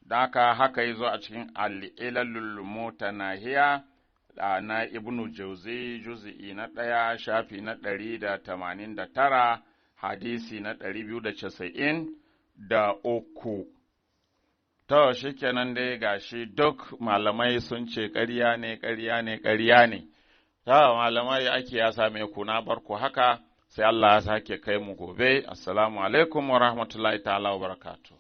Daka haka yazo a cikin al-ilalul mutanahiya na Ibnu Jauzi juz'i na 1 shafi na 189 hadisi na 293. To shikenan dai gashi duk malamai sun ce ƙarya ne. To malamai ake ya same ku na barku haka, sai Allah ya sake kai mu gobe. Assalamu alaikum wa rahmatullahi ta'ala wa barakatuh.